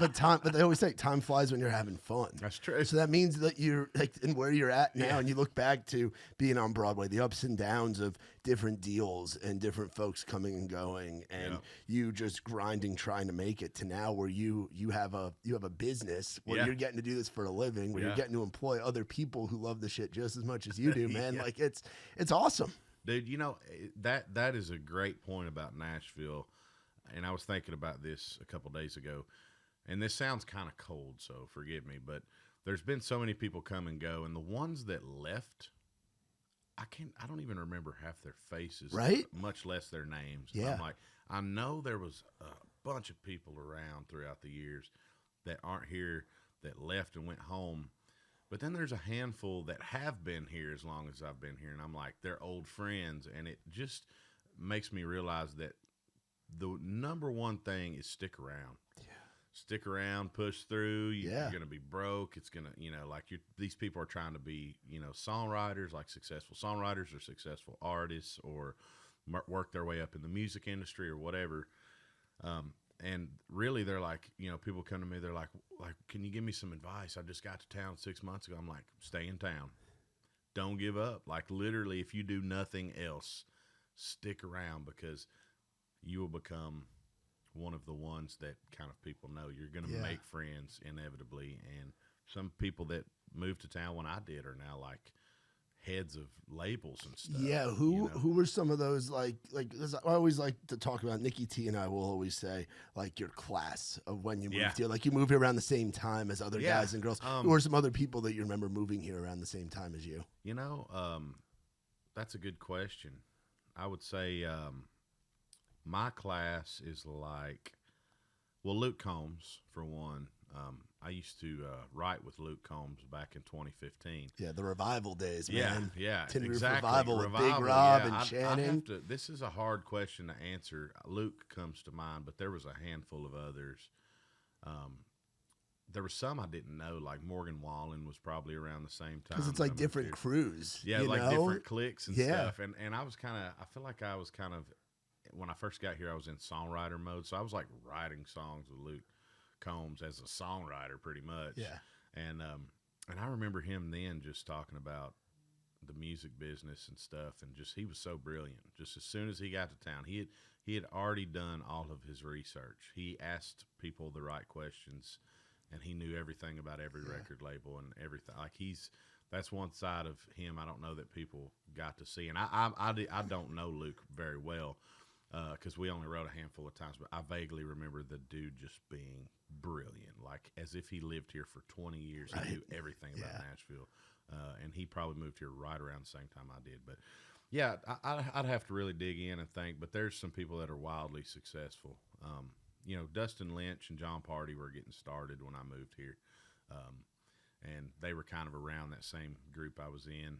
they always say time flies when you're having fun. That's true. So that means that you're like in where you're at now, and you look back to being on Broadway, the ups and downs of different deals and different folks coming and going, and you just grinding, trying to make it, to now where you have a business where you're getting to do this for a living, where you're getting to employ other people who love the shit just as much as you do, man. Like it's awesome, dude. That is a great point about Nashville. And I was thinking about this a couple days ago, and this sounds kind of cold, so forgive me, but there's been so many people come and go, and the ones that left, I don't even remember half their faces, right? Much less their names. Yeah. I'm like, I know there was a bunch of people around throughout the years that aren't here, that left and went home. But then there's a handful that have been here as long as I've been here, and I'm like, they're old friends, and it just makes me realize that the number one thing is stick around. Yeah. Stick around, push through. You're going to be broke. It's going to, these people are trying to be, songwriters, like successful songwriters or successful artists, or work their way up in the music industry or whatever. And really, they're like, people come to me, they're like, can you give me some advice? I just got to town 6 months ago. I'm like, stay in town. Don't give up. Like, literally, if you do nothing else, stick around, because you will become one of the ones that kind of people know. You're going to make friends inevitably. And some people that moved to town when I did are now like heads of labels and stuff. Yeah. Who were some of those, like I always like to talk about, Nikki T and I will always say, like, your class of when you moved here. Like, you moved here around the same time as other guys and girls. Who are some other people that you remember moving here around the same time as you? That's a good question. I would say, my class is like, Luke Combs, for one. I used to write with Luke Combs back in 2015. Yeah, the Revival days, man. Yeah, Tin Roof exactly. Revival with Big Rob and Shannon. This is a hard question to answer. Luke comes to mind, but there was a handful of others. There were some I didn't know, like Morgan Wallen was probably around the same time. Because it's like different crews. Yeah, like different cliques and stuff. And I was I feel like I was kind of, when I first got here, I was in songwriter mode. So I was like writing songs with Luke Combs as a songwriter pretty much. Yeah. And I remember him then just talking about the music business and stuff, and just, he was so brilliant. Just as soon as he got to town, he had already done all of his research. He asked people the right questions, and he knew everything about every record label and everything. Like, that's one side of him I don't know that people got to see. And I don't know Luke very well, because we only wrote a handful of times, but I vaguely remember the dude just being brilliant, like as if he lived here for 20 years. He knew everything about Nashville, and he probably moved here right around the same time I did. But yeah, I'd have to really dig in and think, but there's some people that are wildly successful. Dustin Lynch and John Party were getting started when I moved here, and they were kind of around that same group I was in.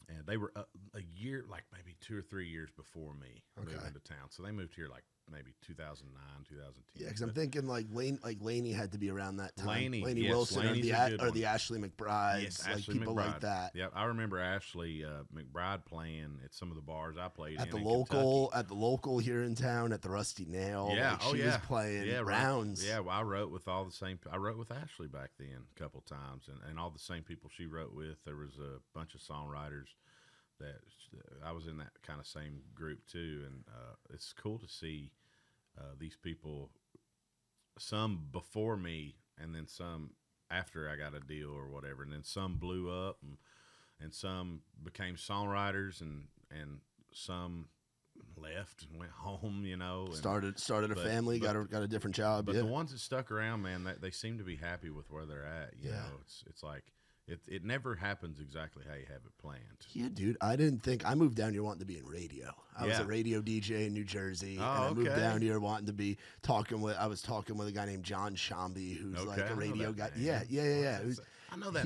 And they were a year, like maybe 2 or 3 years before me moving to town. So they moved here like maybe 2009, 2010. Yeah, because I'm thinking like Laney had to be around that time. Laney Yes, Wilson or the Ashley McBrides, yes, like Ashley people McBride. like that. Yeah, I remember Ashley McBride playing at some of the bars I played at in the Kentucky. At the local here in town, at the Rusty Nail. Yeah, like she was playing rounds. Yeah, well, I wrote with all the same. I wrote with Ashley back then a couple times, and all the same people she wrote with. There was a bunch of songwriters that I was in that kind of same group too, and it's cool to see these people, some before me, and then some after I got a deal or whatever, and then some blew up, and some became songwriters, and some left and went home, you know. And, started a family, got a different job. But the ones that stuck around, man, they seem to be happy with where they're at. You know, it's like it never happens exactly how you have it planned. Yeah, dude. I didn't think I moved down here wanting to be in radio. I was a radio DJ in New Jersey, and I moved down here wanting to be talking with a guy named John Shambi, who's like a radio guy. Yeah. I know that.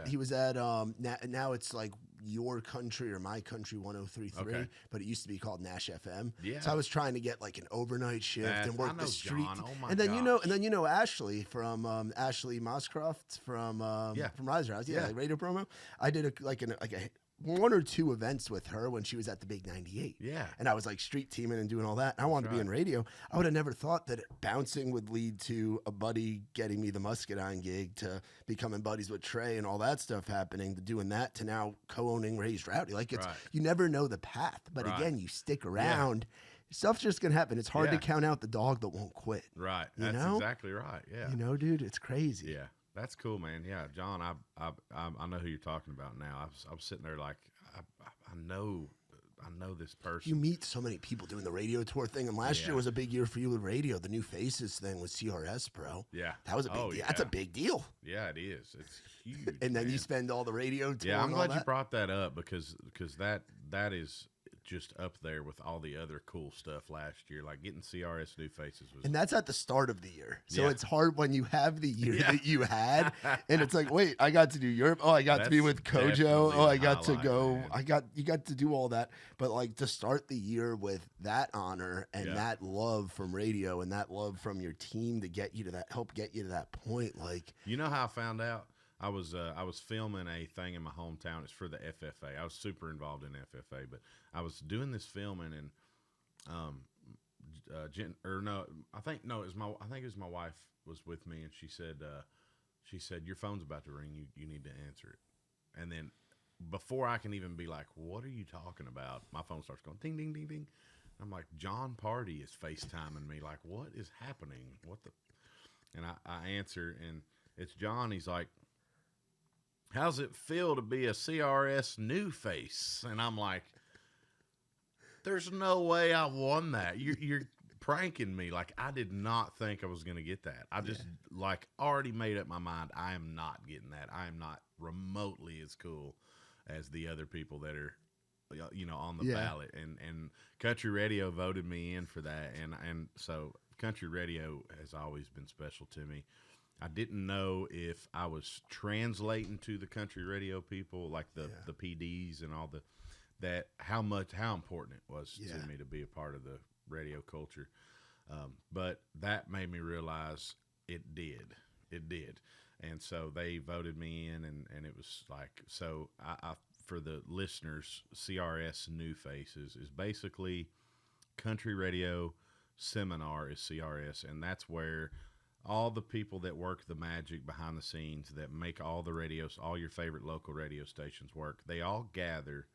He was at now it's like Your Country or My Country 103.3, but it used to be called Nash FM. Yeah. So I was trying to get like an overnight shift and work the street. John. Oh my and then you know Ashley from Ashley Moscroft from Riser House. Yeah, like radio promo. I did a 1 or 2 events with her when she was at the Big 98. Yeah. And I was like street teaming and doing all that. And I wanted to be in radio. I would have never thought that bouncing would lead to a buddy getting me the Muscadine gig, to becoming buddies with Trey and all that stuff happening, to doing that, to now co-owning Raised Rowdy. Like you never know the path. But again, you stick around. Stuff's just going to happen. It's hard to count out the dog that won't quit. Right. That's exactly right. Yeah. You know, dude, it's crazy. Yeah. That's cool, man. Yeah, John, I know who you're talking about now. I was sitting there like, I know this person. You meet so many people doing the radio tour thing, and last year was a big year for you with radio. The New Faces thing with CRS, bro. Yeah, that was a big deal. Yeah. That's a big deal. Yeah, it is. It's huge. And then you spend all the radio tour. Yeah, I'm glad you brought that up because that is just up there with all the other cool stuff last year, like getting CRS New Faces was. And that's at the start of the year, so it's hard when you have the year that you had, and it's like, wait, I got to do Europe. Oh, I got to be with Kojo. Oh, I got to go. Man. You got to do all that, but like to start the year with that honor and that love from radio and that love from your team to get you to that, help get you to that point. Like, you know how I found out? I was filming a thing in my hometown. It's for the FFA. I was super involved in FFA, but I was doing this filming, and I think it was my wife was with me, and she said your phone's about to ring. You need to answer it. And then before I can even be like, what are you talking about? My phone starts going ding ding ding ding. I'm like, John Party is FaceTiming me. Like, what is happening? And I answer, and it's John. He's like, how's it feel to be a CRS New Face? And I'm like, there's no way I won that. You're pranking me. Like, I did not think I was going to get that. I just already made up my mind. I am not getting that. I am not remotely as cool as the other people that are, on the ballot. And country radio voted me in for that. And so country radio has always been special to me. I didn't know if I was translating to the country radio people, like the PDs and all how important it was to me to be a part of the radio culture. But that made me realize it did. And so they voted me in, and it was like, so I for the listeners, CRS New Faces is basically country radio seminar is CRS, and that's where all the people that work the magic behind the scenes that make all the radios, all your favorite local radio stations work, they all gather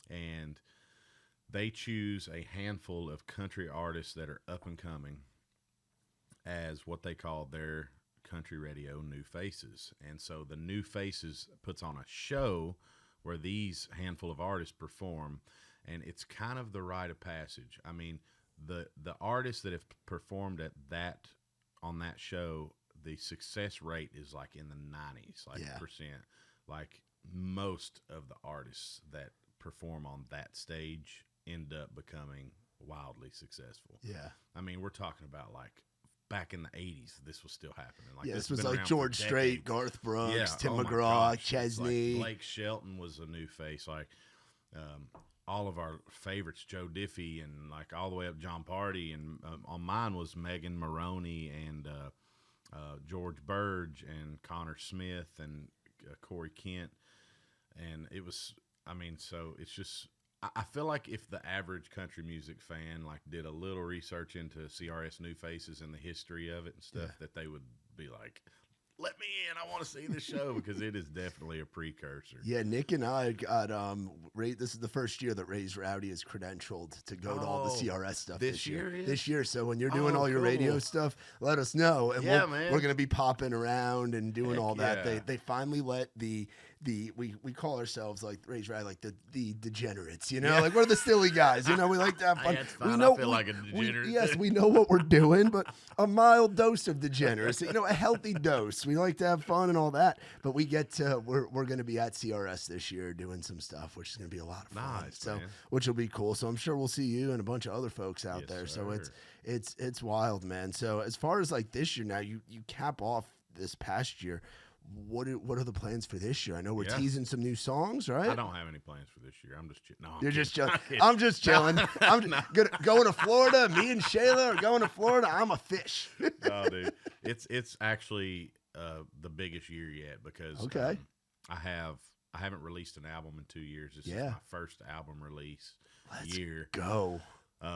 and they choose a handful of country artists that are up and coming as what they call their country radio New Faces. And so the New Faces puts on a show where these handful of artists perform, and it's kind of the rite of passage. I mean, the artists that have performed on that show, the success rate is like in the 90s, percent. Like most of the artists that perform on that stage end up becoming wildly successful. Yeah. I mean, we're talking about like back in the 80s, this was still happening. Like this was like George Strait, Garth Brooks, Tim McGraw, Chesney. Like Blake Shelton was a New Face. Like, all of our favorites, Joe Diffie, and like all the way up John Party, and on mine was Megan Maroney and George Burge and Connor Smith and Corey Kent, and it was. I mean, so it's just. I feel like if the average country music fan like did a little research into CRS New Faces and the history of it and stuff, that they would be like, let me in. I want to see this show because it is definitely a precursor. Yeah, Nick and I got this is the first year that Ray's Rowdy is credentialed to go to all the CRS stuff this year. This year, so when you're doing all your radio stuff, let us know, and we're gonna be popping around and doing all that. They finally let we call ourselves like Ray's Rowdy, like the degenerates, you know, like we're the silly guys, you know. We like to have fun. We know, I feel like a degenerate. Yes, we know what we're doing, but a mild dose of degeneracy, you know, a healthy dose. We like to have fun and all that, but we get to we're going to be at CRS this year doing some stuff, which is going to be a lot of fun. So, which will be cool. So I'm sure we'll see you and a bunch of other folks out there. Sir. So it's wild, man. So as far as like this year, now you cap off this past year. What are the plans for this year? I know we're teasing some new songs, right? I don't have any plans for this year. I'm just chilling. No, you're just chilling. I'm just chilling. I'm going to Florida. Me and Shayla are going to Florida. I'm a fish. Oh, dude, it's actually the biggest year yet because I haven't released an album in 2 years. This is my first album release year. Go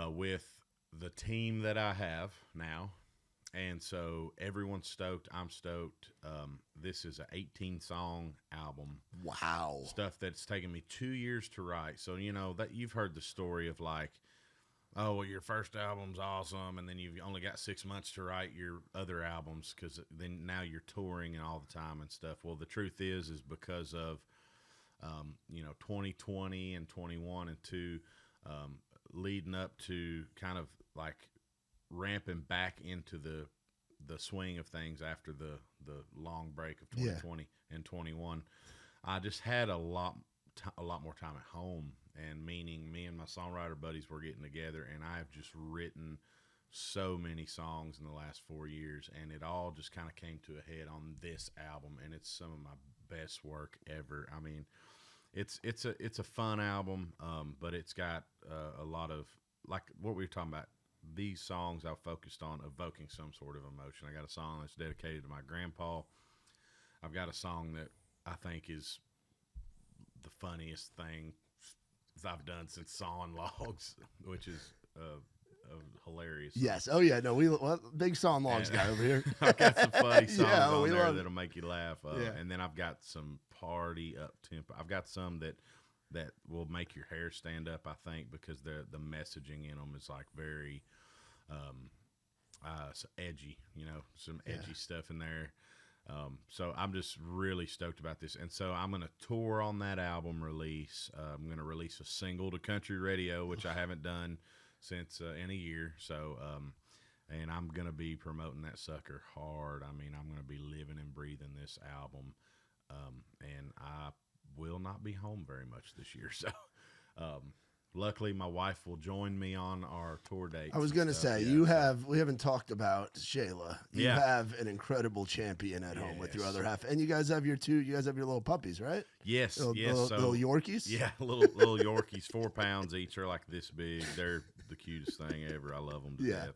with the team that I have now. And so everyone's stoked. I'm stoked. This is an 18-song album. Wow. Stuff that's taken me 2 years to write. So, you know, that you've heard the story of like, oh, well, your first album's awesome, and then you've only got 6 months to write your other albums because then now you're touring and all the time and stuff. Well, the truth is because of, 2020 and 21 and 2 leading up to kind of like ramping back into the swing of things after the long break of 2020 and 21, I just had a lot more time at home, and meaning me and my songwriter buddies were getting together, and I've just written so many songs in the last 4 years, and it all just kind of came to a head on this album, and it's some of my best work ever. I mean, it's a fun album, but it's got a lot of like what we were talking about. These songs I focused on evoking some sort of emotion. I got a song that's dedicated to my grandpa. I've got a song that I think is the funniest thing I've done since sawing logs, which is hilarious. Yes. Oh yeah. No, big sawing logs guy over here. I've got some funny songs on there that'll make you laugh. And then I've got some party up tempo. I've got some that will make your hair stand up, I think, because the messaging in them is like very so edgy, you know, some edgy stuff in there. So I'm just really stoked about this. And so I'm going to tour on that album release. I'm going to release a single to country radio, which I haven't done since in a year. So, and I'm going to be promoting that sucker hard. I mean, I'm going to be living and breathing this album. And I will not be home very much this year. So, luckily my wife will join me on our tour dates. I was going to say, we haven't talked about Shayla. You have an incredible champion at home with your other half. And you guys have your little puppies, right? Yes. Little Yorkies? Yeah. Little Yorkies, 4 pounds each. They're like this big. They're the cutest thing ever. I love them to death.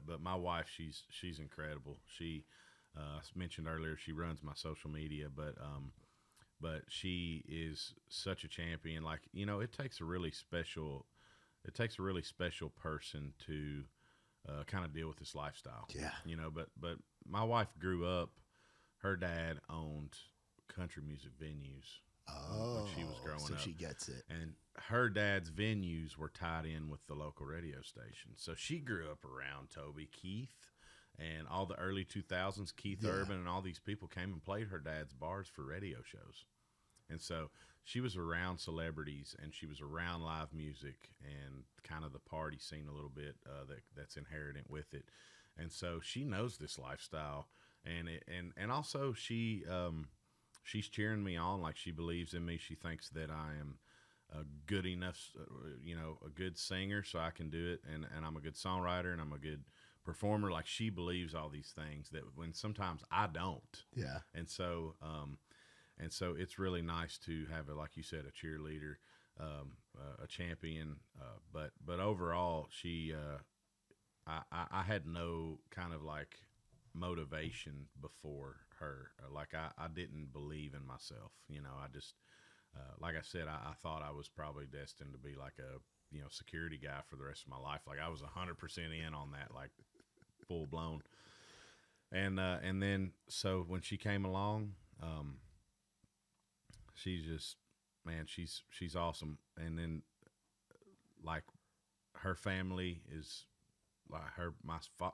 But my wife, she's incredible. She, I mentioned earlier, she runs my social media, but she is such a champion. Like, you know, it takes a really special person to kind of deal with this lifestyle. Yeah. You know, but my wife grew up, her dad owned country music venues when she was growing up. So she gets it. And her dad's venues were tied in with the local radio station. So she grew up around Toby Keith and all the early 2000s, Keith Urban and all these people came and played her dad's bars for radio shows. And so she was around celebrities and she was around live music and kind of the party scene a little bit that's inherent with it. And so she knows this lifestyle, and also she's cheering me on. Like, she believes in me. She thinks that I am a good enough, a good singer so I can do it. And I'm a good songwriter and I'm a good performer. Like, she believes all these things that when sometimes I don't. Yeah. And so, And so it's really nice to have, like you said, a cheerleader, a champion. But overall, I had no kind of like motivation before her. Like I didn't believe in myself. I just, like I said, I thought I was probably destined to be like a, security guy for the rest of my life. Like I was 100% in on that, like full blown. And then, so when she came along, she's just, man, she's awesome. And then like her family is like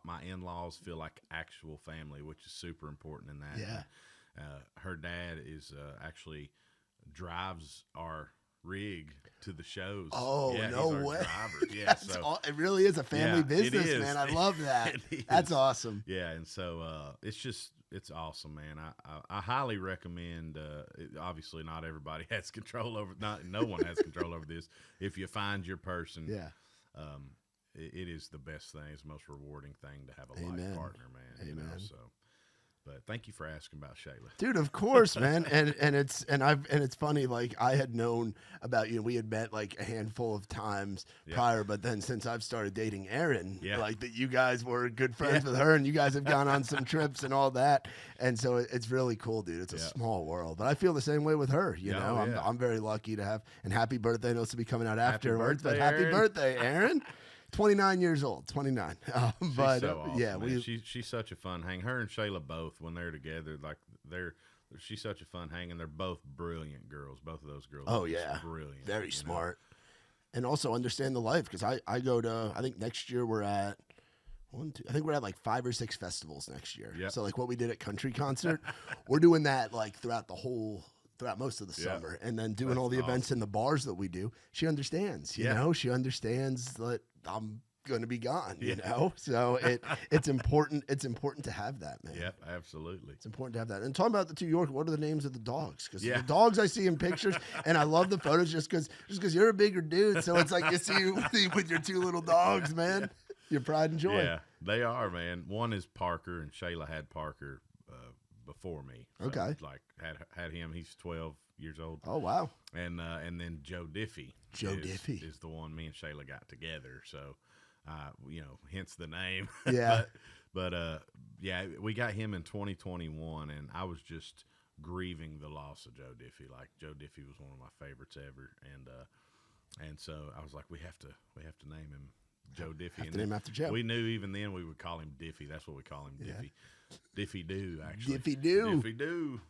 my in-laws feel like actual family, which is super important in that. Yeah. Her dad is actually drives our rig to the shows. Oh, yeah, no he's our way. driver. Yeah, so It really is a family business, it is. man. I love that. It That's is. awesome. Yeah, and so it's awesome, man. I highly recommend. Obviously, not everybody has control over. No one has control over this. If you find your person, Yeah. It is the best thing. It's the most rewarding thing to have a Amen. life partner, man. Amen. So, but thank you for asking about Shayla. Dude, of course, man. And it's funny, like I had known about you, we had met like a handful of times prior, but then since I've started dating Erin, like that you guys were good friends with her and you guys have gone on some trips and all that. And so it's really cool, dude. It's a small world. But I feel the same way with her, you know. I'm very lucky to have, and happy birthday. I know it's to be coming out afterwards, but happy birthday, Erin. 29 years old, 29. But so awesome, yeah, she's such a fun hang. Her and Shayla both, when they're together, like she's such a fun hang, and they're both brilliant girls. Both of those girls. Oh yeah, brilliant, very smart, and also understand the life. Because I go to, I think next year we're at I think we're at like 5 or 6 festivals next year. Yep. So like what we did at Country Concert, we're doing that like throughout most of the summer, and then doing all the events in the bars that we do. She understands, you know, she understands that I'm going to be gone, you know? So it's important. It's important to have that, man. Yep, absolutely. It's important to have that. And talking about the 2 York, what are the names of the dogs? Because the dogs I see in pictures, and I love the photos just because you're a bigger dude. So it's like you see with your 2 little dogs, man. Your pride and joy. Yeah, they are, man. One is Parker, and Shayla had Parker before me. So like had him. He's 12 years old. Oh wow. And then Joe Diffie. Diffie is the one me and Shayla got together. So, hence the name. Yeah. but we got him in 2021, and I was just grieving the loss of Joe Diffie. Like Joe Diffie was one of my favorites ever, and so I was like, we have to name him Joe Diffie. Have to name after Joe. We knew even then we would call him Diffie. That's what we call him, Diffie. Diffie Doo, actually. Diffie Doo. Diffie Doo.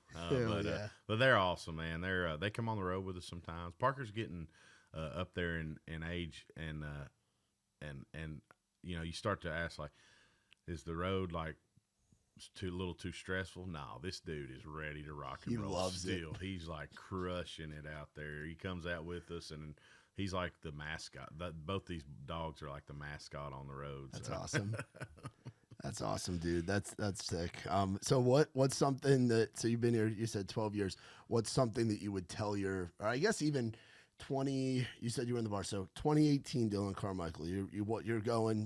But they're awesome, man. They come on the road with us sometimes. Parker's getting up there in age, and you start to ask, like, is the road like a little too stressful? No, this dude is ready to rock and roll. He loves still. it. He's like crushing it out there. He comes out with us, and he's like the mascot. Both these dogs are like the mascot on the road. That's awesome. That's awesome, dude. That's sick. So what's something so you've been here, you said 12 years. What's something that you would tell or I guess even 20, you said you were in the bar. So 2018, Dillon Carmichael, you're going,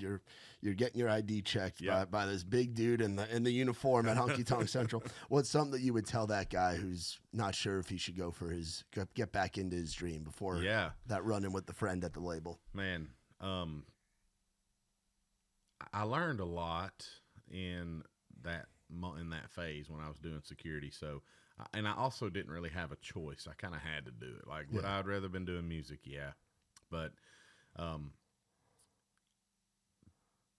you're getting your ID checked by this big dude in the uniform at Honky Tonk Central. What's something that you would tell that guy who's not sure if he should go for get back into his dream before that run-in with the friend at the label? Man, I learned a lot in that phase when I was doing security. So, and I also didn't really have a choice. I kind of had to do it. Like, would I have rather been doing music? Yeah, but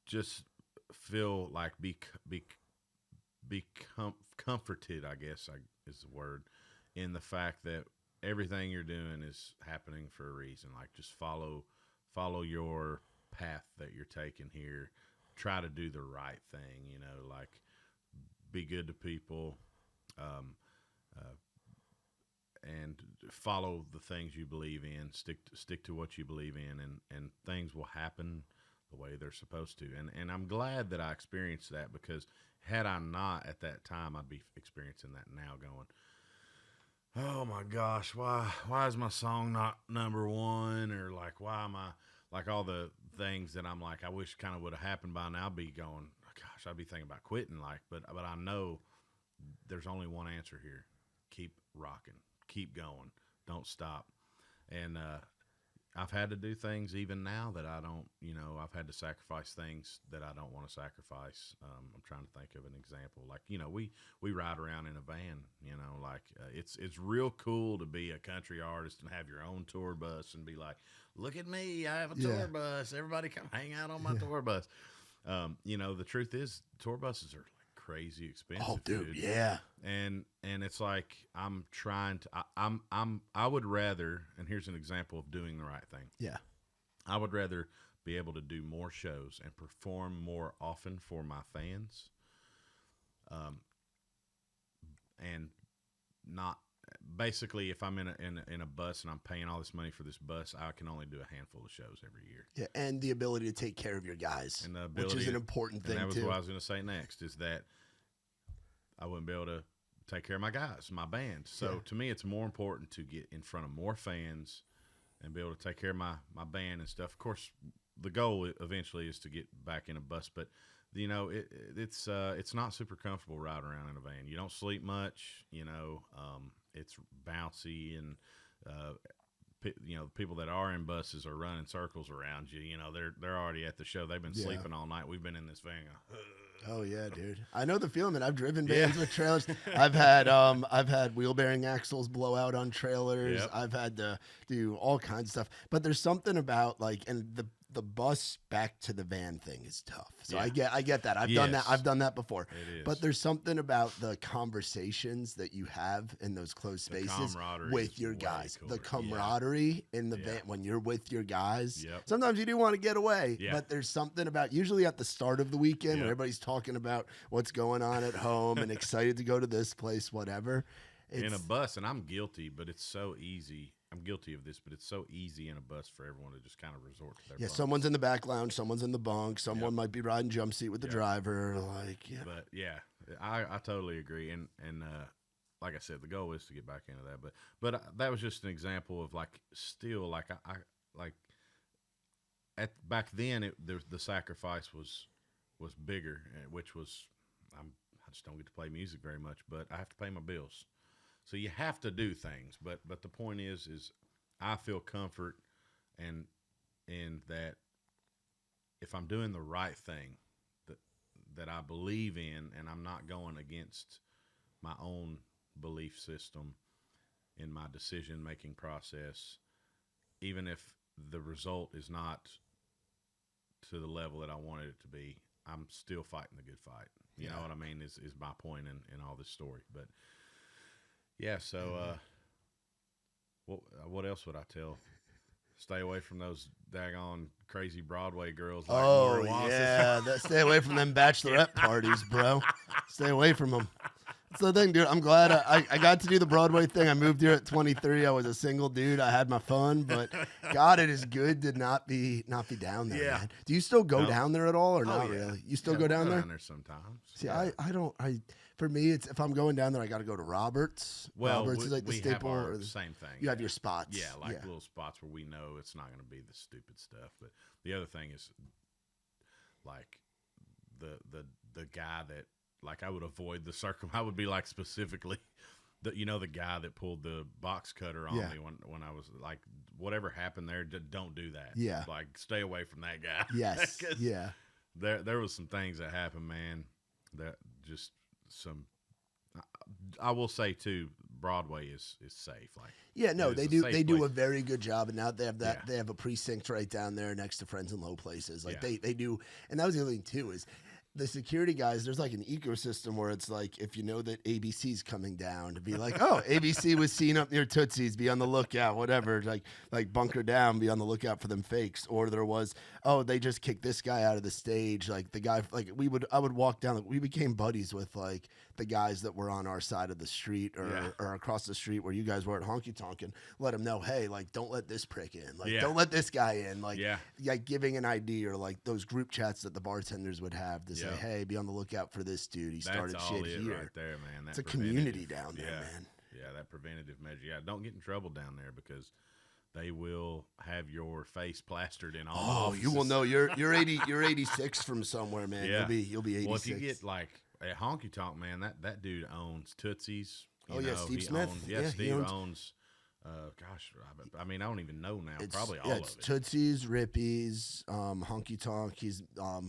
just feel like be comforted, I guess is the word, in the fact that everything you're doing is happening for a reason. Like, just follow your path that you're taking here. Try to do the right thing, like be good to people, and follow the things you believe in. Stick to what you believe in, and things will happen the way they're supposed to. And I'm glad that I experienced that, because had I not at that time, I'd be experiencing that now, going, oh my gosh, why is my song not number one? Or like, why am I, like, all the things that I'm like, I wish kind of would have happened by now. I'd be going, oh gosh, I'd be thinking about quitting. Like, but I know there's only one answer here. Keep rocking. Keep going. Don't stop. And I've had to do things even now that I don't, I've had to sacrifice things that I don't want to sacrifice. I'm trying to think of an example. Like, we ride around in a van, it's real cool to be a country artist and have your own tour bus and be like, look at me, I have a tour bus. Everybody come hang out on my tour bus. The truth is tour buses are crazy expensive. Oh, dude, yeah. And it's like I'm trying to. I would rather. And here's an example of doing the right thing. Yeah. I would rather be able to do more shows and perform more often for my fans. And not basically, if I'm in a bus and I'm paying all this money for this bus, I can only do a handful of shows every year. Yeah, and the ability to take care of your guys, and the ability, which is an important thing. And that was too. what I was going to say next. Is that I wouldn't be able to take care of my guys, my band. So to me, it's more important to get in front of more fans and be able to take care of my band and stuff. Of course, the goal eventually is to get back in a bus, but it's not super comfortable riding around in a van. You don't sleep much. It's bouncy, and people that are in buses are running circles around you. They're already at the show. They've been sleeping all night. We've been in this van. Oh yeah, dude. I know the feeling, man. I've driven vans with trailers. I've had wheel bearing axles blow out on trailers. Yep. I've had to do all kinds of stuff. But there's something about and the bus back to the van thing is tough. So I get that. I've done that. I've done that before. It is. But there's something about the conversations that you have in those closed spaces with your guys. Cooler. The camaraderie in the van when you're with your guys. Yep. Sometimes you do want to get away, Yeah. but there's something about usually at the start of the weekend when everybody's talking about what's going on at home and excited to go to this place, whatever. In a bus, and I'm guilty, but it's so easy. I'm guilty of this, but it's so easy in a bus for everyone to just kind of resort to their bunks. Someone's in the back lounge, someone's in the bunk, someone might be riding jump seat with the driver. But I totally agree, and like I said, the goal is to get back into that. But that was just an example of back then the sacrifice was bigger, which was I just don't get to play music very much, but I have to pay my bills. So you have to do things, but the point is I feel comfort and that if I'm doing the right thing that I believe in, and I'm not going against my own belief system in my decision making process, even if the result is not to the level that I wanted it to be, I'm still fighting the good fight. You know what I mean? Is my point in all this story, but. Yeah, so what else would I tell? Stay away from those daggone crazy Broadway girls. Like stay away from them bachelorette parties, bro. Stay away from them. That's the thing, dude. I'm glad I got to do the Broadway thing. I moved here at 23. I was a single dude. I had my fun, but God, it is good to not be down there, man. Do you still go down there at all or not really? You still go down there? Down there sometimes. See, I don't. For me, it's if I'm going down there, I got to go to Roberts. Well, Roberts is like the staple. Have our same thing. You have your spots. Yeah, little spots where we know it's not going to be the stupid stuff. But the other thing is, like the guy that I would avoid the circle. I would be like specifically, the guy that pulled the box cutter on me when I was like, whatever happened there, don't do that. Yeah, like stay away from that guy. Yes, yeah. There was some things that happened, man. That just. I will say too, Broadway is safe. They do a very good job, and now they have that they have a precinct right down there next to Friends in Low Places. They do, and that was the other thing too is the security guys. There's like an ecosystem where it's like if you know that ABC's coming down, to be like, oh, ABC was seen up near Tootsie's, be on the lookout, whatever. Like bunker down, be on the lookout for them fakes. Or there was, oh, they just kicked this guy out of the stage. Like the guy, I would walk down. We became buddies with the guys that were on our side of the street or across the street where you guys were at Honky Tonk, and let them know, hey, don't let this prick in. Don't let this guy in. Like giving an ID, or like those group chats that the bartenders would have to say, hey, be on the lookout for this dude. He started shit here. Right there, man. It's a community down there, man. Yeah, that preventative measure. Yeah, don't get in trouble down there because they will have your face plastered in all the offices. You will know you're 86 from somewhere, man. Yeah. You'll be 86. Well, if you get at Honky Tonk, man, that dude owns Tootsie's, Oh, yeah, Steve he Smith. Steve owns. Gosh, I mean, I don't even know now. Probably all of it. Tootsie's, Rippies, Honky Tonk. He's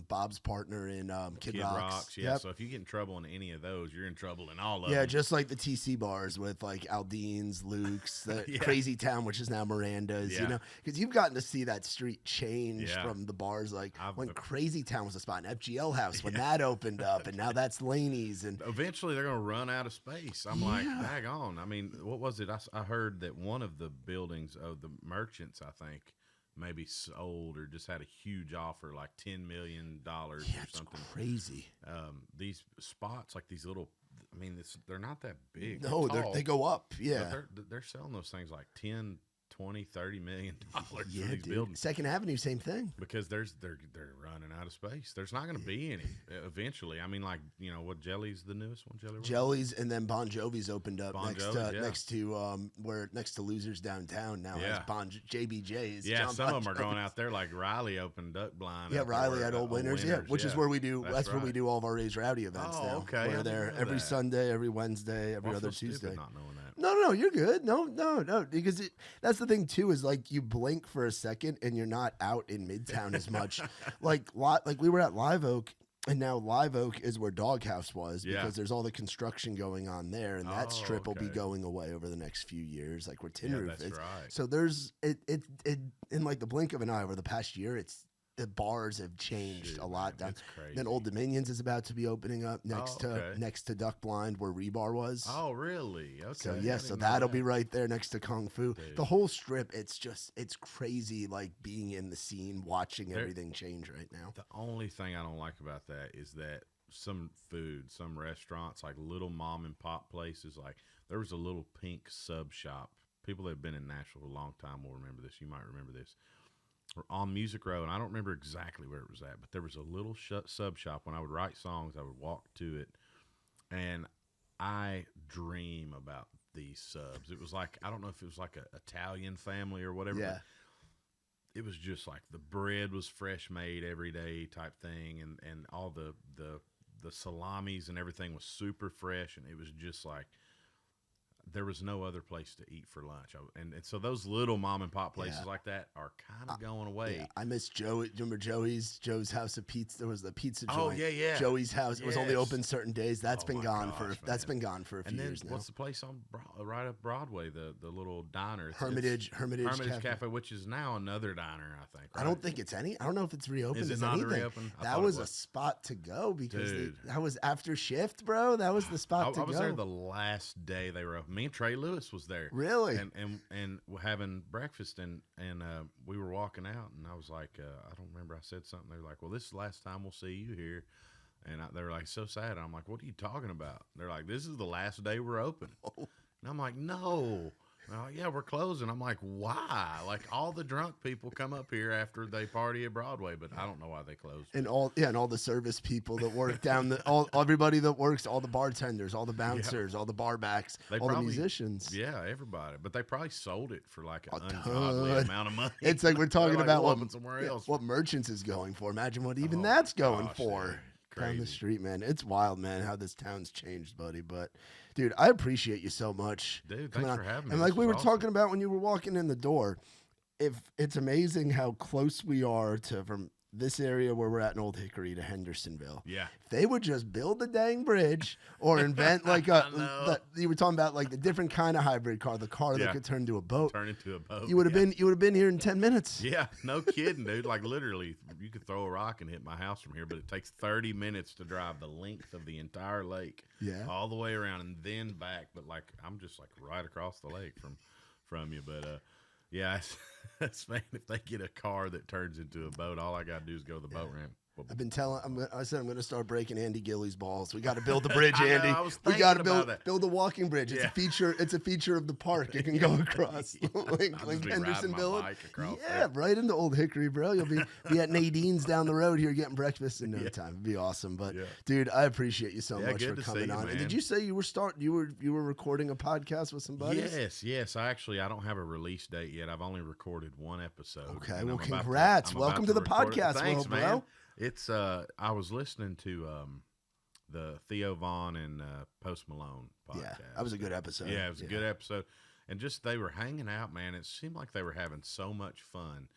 Bob's partner in Kid Rock's. Yeah, so if you get in trouble in any of those, you're in trouble in all of them. Yeah, just like the TC bars with like Aldean's, Luke's, the Crazy Town, which is now Miranda's. You know, because you've gotten to see that street change from the bars. Like when Crazy Town was a spot, and FGL House when that opened up, and now that's Laney's. And eventually they're gonna run out of space. I'm like, daggone. I mean, what was it? I heard that one of the buildings of the merchants, I think, maybe sold or just had a huge offer, like $10 million or something. Crazy. These spots, like these little, I mean, they're not that big. No, they go up. Yeah, they're selling those things like 10, 20, $30 million for these dude. buildings. Second Avenue, same thing. Because they're running out of space. There's not going to be any eventually. I mean, like, what Jelly's the newest one? Jelly's, and then Bon Jovi's opened up next to Losers Downtown now. Has JBJ's. Yeah, John some bon of them are Jovi's. going out there. Like Riley opened Duck Blind. Yeah, Riley at Old Winners. Yeah, which is where we do. That's where we do all of our Raised Rowdy events now. Okay, we're there every Sunday, every Wednesday, every other Tuesday. Not knowing that. No, you're good. No, because that's the thing too, is like you blink for a second and you're not out in Midtown as much. like we were at Live Oak, and now Live Oak is where Doghouse was because there's all the construction going on there, and that strip will be going away over the next few years, like where Tin Roof is. Right. So there's it in like the blink of an eye over the past year, the bars have changed a lot down. Then Old Dominions is about to be opening up next to Duck Blind where Rebar was. Oh, really? Okay. So so that'll be right there next to Kung Fu. Dude. The whole strip, it's crazy, like being in the scene, watching everything change right now. The only thing I don't like about that is that some restaurants, like little mom and pop places, like there was a little pink sub shop. People that have been in Nashville a long time will remember this. You might remember this. On Music Row, and I don't remember exactly where it was at, but there was a little sub shop. When I would write songs, I would walk to it, and I dream about these subs. It was like, I don't know if it was like an Italian family or whatever. Yeah. It was just like the bread was fresh made every day type thing, and all the salamis and everything was super fresh, and it was just like, there was no other place to eat for lunch. And so those little mom and pop places like that are kind of going away. Yeah. I miss Joey. Remember Joe's House of Pizza? There was the pizza joint. Oh, yeah. Joey's House. It was only open certain days. That's been gone for a few years now. What's the place on right up Broadway? The little diner. Hermitage Cafe, which is now another diner, I think. Right? I don't think it's any. I don't know if it's reopened. Is it not reopened? That was a spot to go because that was after shift, bro. That was the spot to go. I was there the last day they were open. Me and Trey Lewis was there. Really? And having breakfast, and we were walking out, and I was like, I don't remember, I said something. They were like, well, this is the last time we'll see you here. And they were like, so sad. And I'm like, what are you talking about? They're like, this is the last day we're open. And I'm like, no. Yeah, we're closing. I'm like, why? Like, all the drunk people come up here after they party at Broadway, but I don't know why they closed. And all the service people that work down everybody that works, all the bartenders, all the bouncers, all the bar backs, the musicians. Yeah, everybody. But they probably sold it for like an ungodly amount of money. It's like we're talking about what Merchants is going for. Imagine what even that's going for. Down the street, man. It's wild, man, how this town's changed, buddy. But, dude, I appreciate you so much. Dude, thanks for having me. And like we were talking about when you were walking in the door, it's amazing how close we are from this area where we're at in Old Hickory to Hendersonville. Yeah. If they would just build the dang bridge or invent like you were talking about like the different kind of hybrid car, the car that could turn into a boat. You would have been here in 10 minutes. Yeah, no kidding, dude. Like literally, you could throw a rock and hit my house from here, but it takes 30 minutes to drive the length of the entire lake. Yeah. All the way around and then back. But like I'm just like right across the lake from you. But yeah, that's man. If they get a car that turns into a boat, all I gotta do is go to the boat ramp. I've been telling. I said I'm going to start breaking Andy Gillies' balls. We got to build the bridge, Andy. We got to build a walking bridge. It's a feature. It's a feature of the park. You can go across like Hendersonville. Right into Old Hickory, bro. You'll be at Nadine's down the road here getting breakfast in no time. It'd be awesome. But dude, I appreciate you so much for coming on. And did you say you were recording a podcast with somebody? Yes. I don't have a release date yet. I've only recorded one episode. Okay. Well, congrats. Welcome to the podcast, Thanks, bro. Man. It's I was listening to the Theo Vaughn and Post Malone podcast. Yeah, that was a good episode. Yeah, it was a good episode. And just they were hanging out, man. It seemed like they were having so much fun.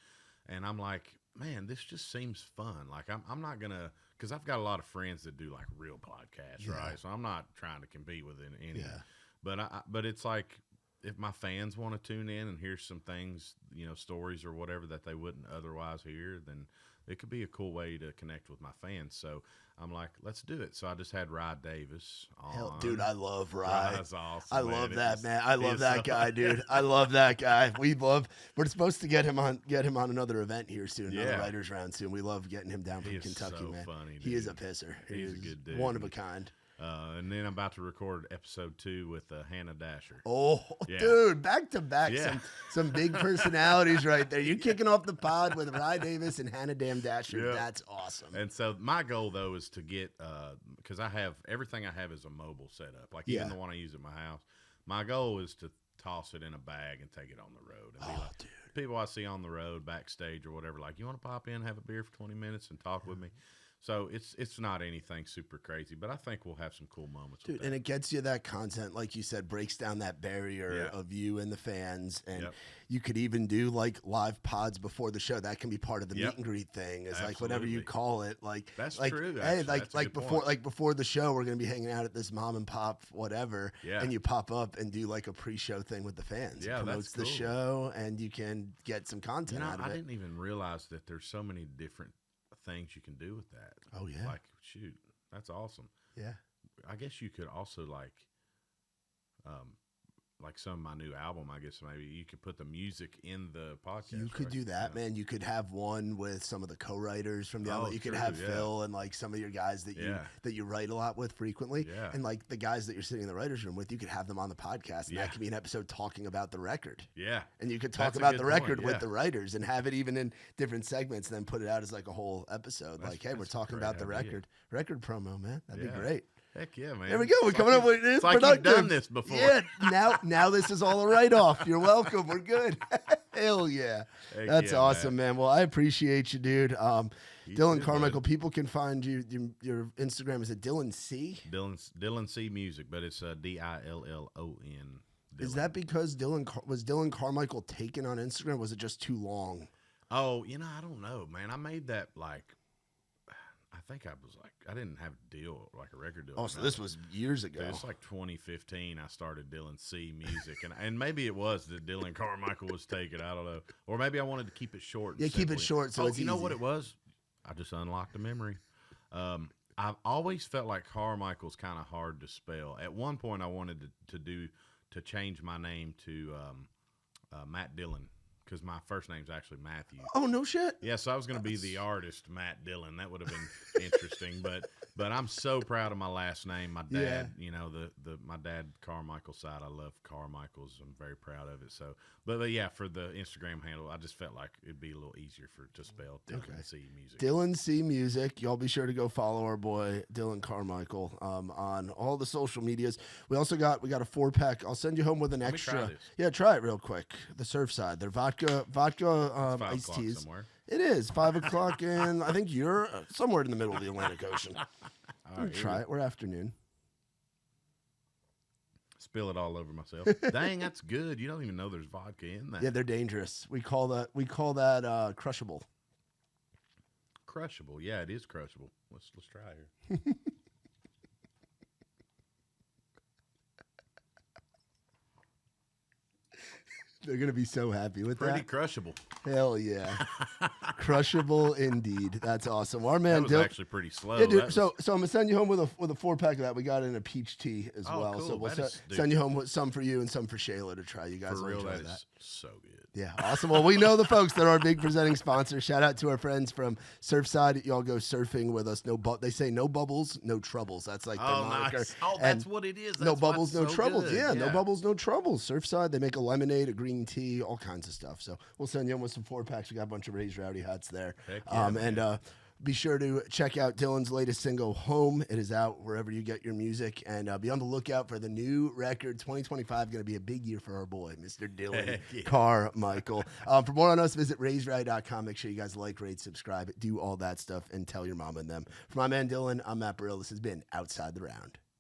And I'm like, man, this just seems fun. Like, I'm not going to, because I've got a lot of friends that do, like, real podcasts, right? So I'm not trying to compete with any. Yeah. But it's like, if my fans want to tune in and hear some things, you know, stories or whatever that they wouldn't otherwise hear, then it could be a cool way to connect with my fans. So I'm like, let's do it. So I just had Rye Davis on. Hell, dude, I love Rye. That's awesome. I love that, man. I love that guy, dude. I love that guy. We're supposed to get him on another event here soon, another writers round soon. We love getting him down from Kentucky, so man. Funny, dude. He is a pisser. He's a good dude. One of a kind. And then I'm about to record episode 2 with Hannah Dasher. Oh, dude, back to back, some big personalities right there. You kicking off the pod with Rye Davis and Hannah Damn Dasher. Yep. That's awesome. And so my goal though is to get because I have everything I have is a mobile setup, like even the one I use at my house. My goal is to toss it in a bag and take it on the road. And be like, dude, people I see on the road, backstage or whatever, like, you want to pop in, have a beer for 20 minutes, and talk with me. So it's not anything super crazy, but I think we'll have some cool moments. Dude, and it gets you that content, like you said, breaks down that barrier of you and the fans. And you could even do like live pods before the show. That can be part of the meet and greet thing. It's like whatever you call it. Like that's like, true. Hey, before the show, we're gonna be hanging out at this mom and pop whatever. Yeah. And you pop up and do like a pre-show thing with the fans. Yeah, it promotes the show, and you can get some content out of it. I didn't even realize that there's so many different things you can do with that. Oh yeah. Like, shoot, that's awesome. Yeah. I guess you could also like some of my new album, I guess maybe you could put the music in the podcast. You could do that, man. You could have one with some of the co-writers from the album. You could have Phil and like some of your guys that you write a lot with frequently. Yeah. And like the guys that you're sitting in the writer's room with, you could have them on the podcast, and that could be an episode talking about the record. Yeah. And you could talk about the record with the writers and have it even in different segments, and then put it out as like a whole episode. Like, hey, we're talking about the record promo, man. That'd be great. Heck yeah, man. There we go. We're coming up with this. It's like you've done this before. Yeah. Now this is all a write-off. You're welcome. We're good. Hell yeah. That's awesome, man. Well, I appreciate you, dude. Dillon Carmichael. People can find you. Your Instagram is it Dillon C? Dillon C Music, but it's Dillon. Is that because Dillon Carmichael taken on Instagram? Was it just too long? Oh, I don't know, man. I made that like. I think I didn't have a deal, like a record deal. Oh, so this was years ago. It's like 2015. I started Dillon C Music, and maybe it was that Dillon Carmichael was taken. I don't know, or maybe I wanted to keep it short. Yeah, keep it short. So it's you know what it was? I just unlocked a memory. I've always felt like Carmichael's kind of hard to spell. At one point, I wanted to change my name to Matt Dillon. Because my first name's actually Matthew. Oh, no shit. Yeah, so I was going to be the artist Matt Dillon. That would have been interesting. But I'm so proud of my last name. My dad, my dad Carmichael side, I love Carmichael's. I'm very proud of it. So, but yeah, for the Instagram handle, I just felt like it'd be a little easier to spell Dillon C Music. Dillon C Music. Y'all be sure to go follow our boy Dillon Carmichael on all the social medias. We also got a 4-pack. I'll send you home with an extra. Yeah, try it real quick. The Surfside. They're vodka iced teas. Somewhere. It is 5 o'clock, and I think you're somewhere in the middle of the Atlantic Ocean. All right, try it. We're afternoon. Spill it all over myself. Dang, that's good. You don't even know there's vodka in that. Yeah, they're dangerous. We call that crushable. Crushable. Yeah, it is crushable. Let's try here. They're going to be so happy with that. Pretty crushable. Hell yeah. Crushable indeed. That's awesome. Our man that was actually pretty slow. Yeah, dude. So I'm going to send you home with a 4-pack of that. We got it in a peach tea as well. Cool. So we'll send you home with some for you and some for Shayla to try. You guys will enjoy that. Is so good. Yeah, awesome. Well, we know the folks that are our big presenting sponsors. Shout out to our friends from Surfside. Y'all go surfing with us. They say no bubbles, no troubles. That's like their moniker. Nice. Oh, that's what it is. No bubbles, no troubles. Yeah, no bubbles, no troubles. Surfside, they make a lemonade, a green tea, all kinds of stuff. So we'll send you in with some 4-packs. We got a bunch of Raised Rowdy hats there. Heck yeah, be sure to check out Dillon's latest single, Home. It is out wherever you get your music. And be on the lookout for the new record. 2025 going to be a big year for our boy, Mr. Dillon Carmichael. For more on us, visit RaisedRight.com. Make sure you guys like, rate, subscribe, do all that stuff, and tell your mom and them. For my man Dillon, I'm Matt Burrill. This has been Outside the Round.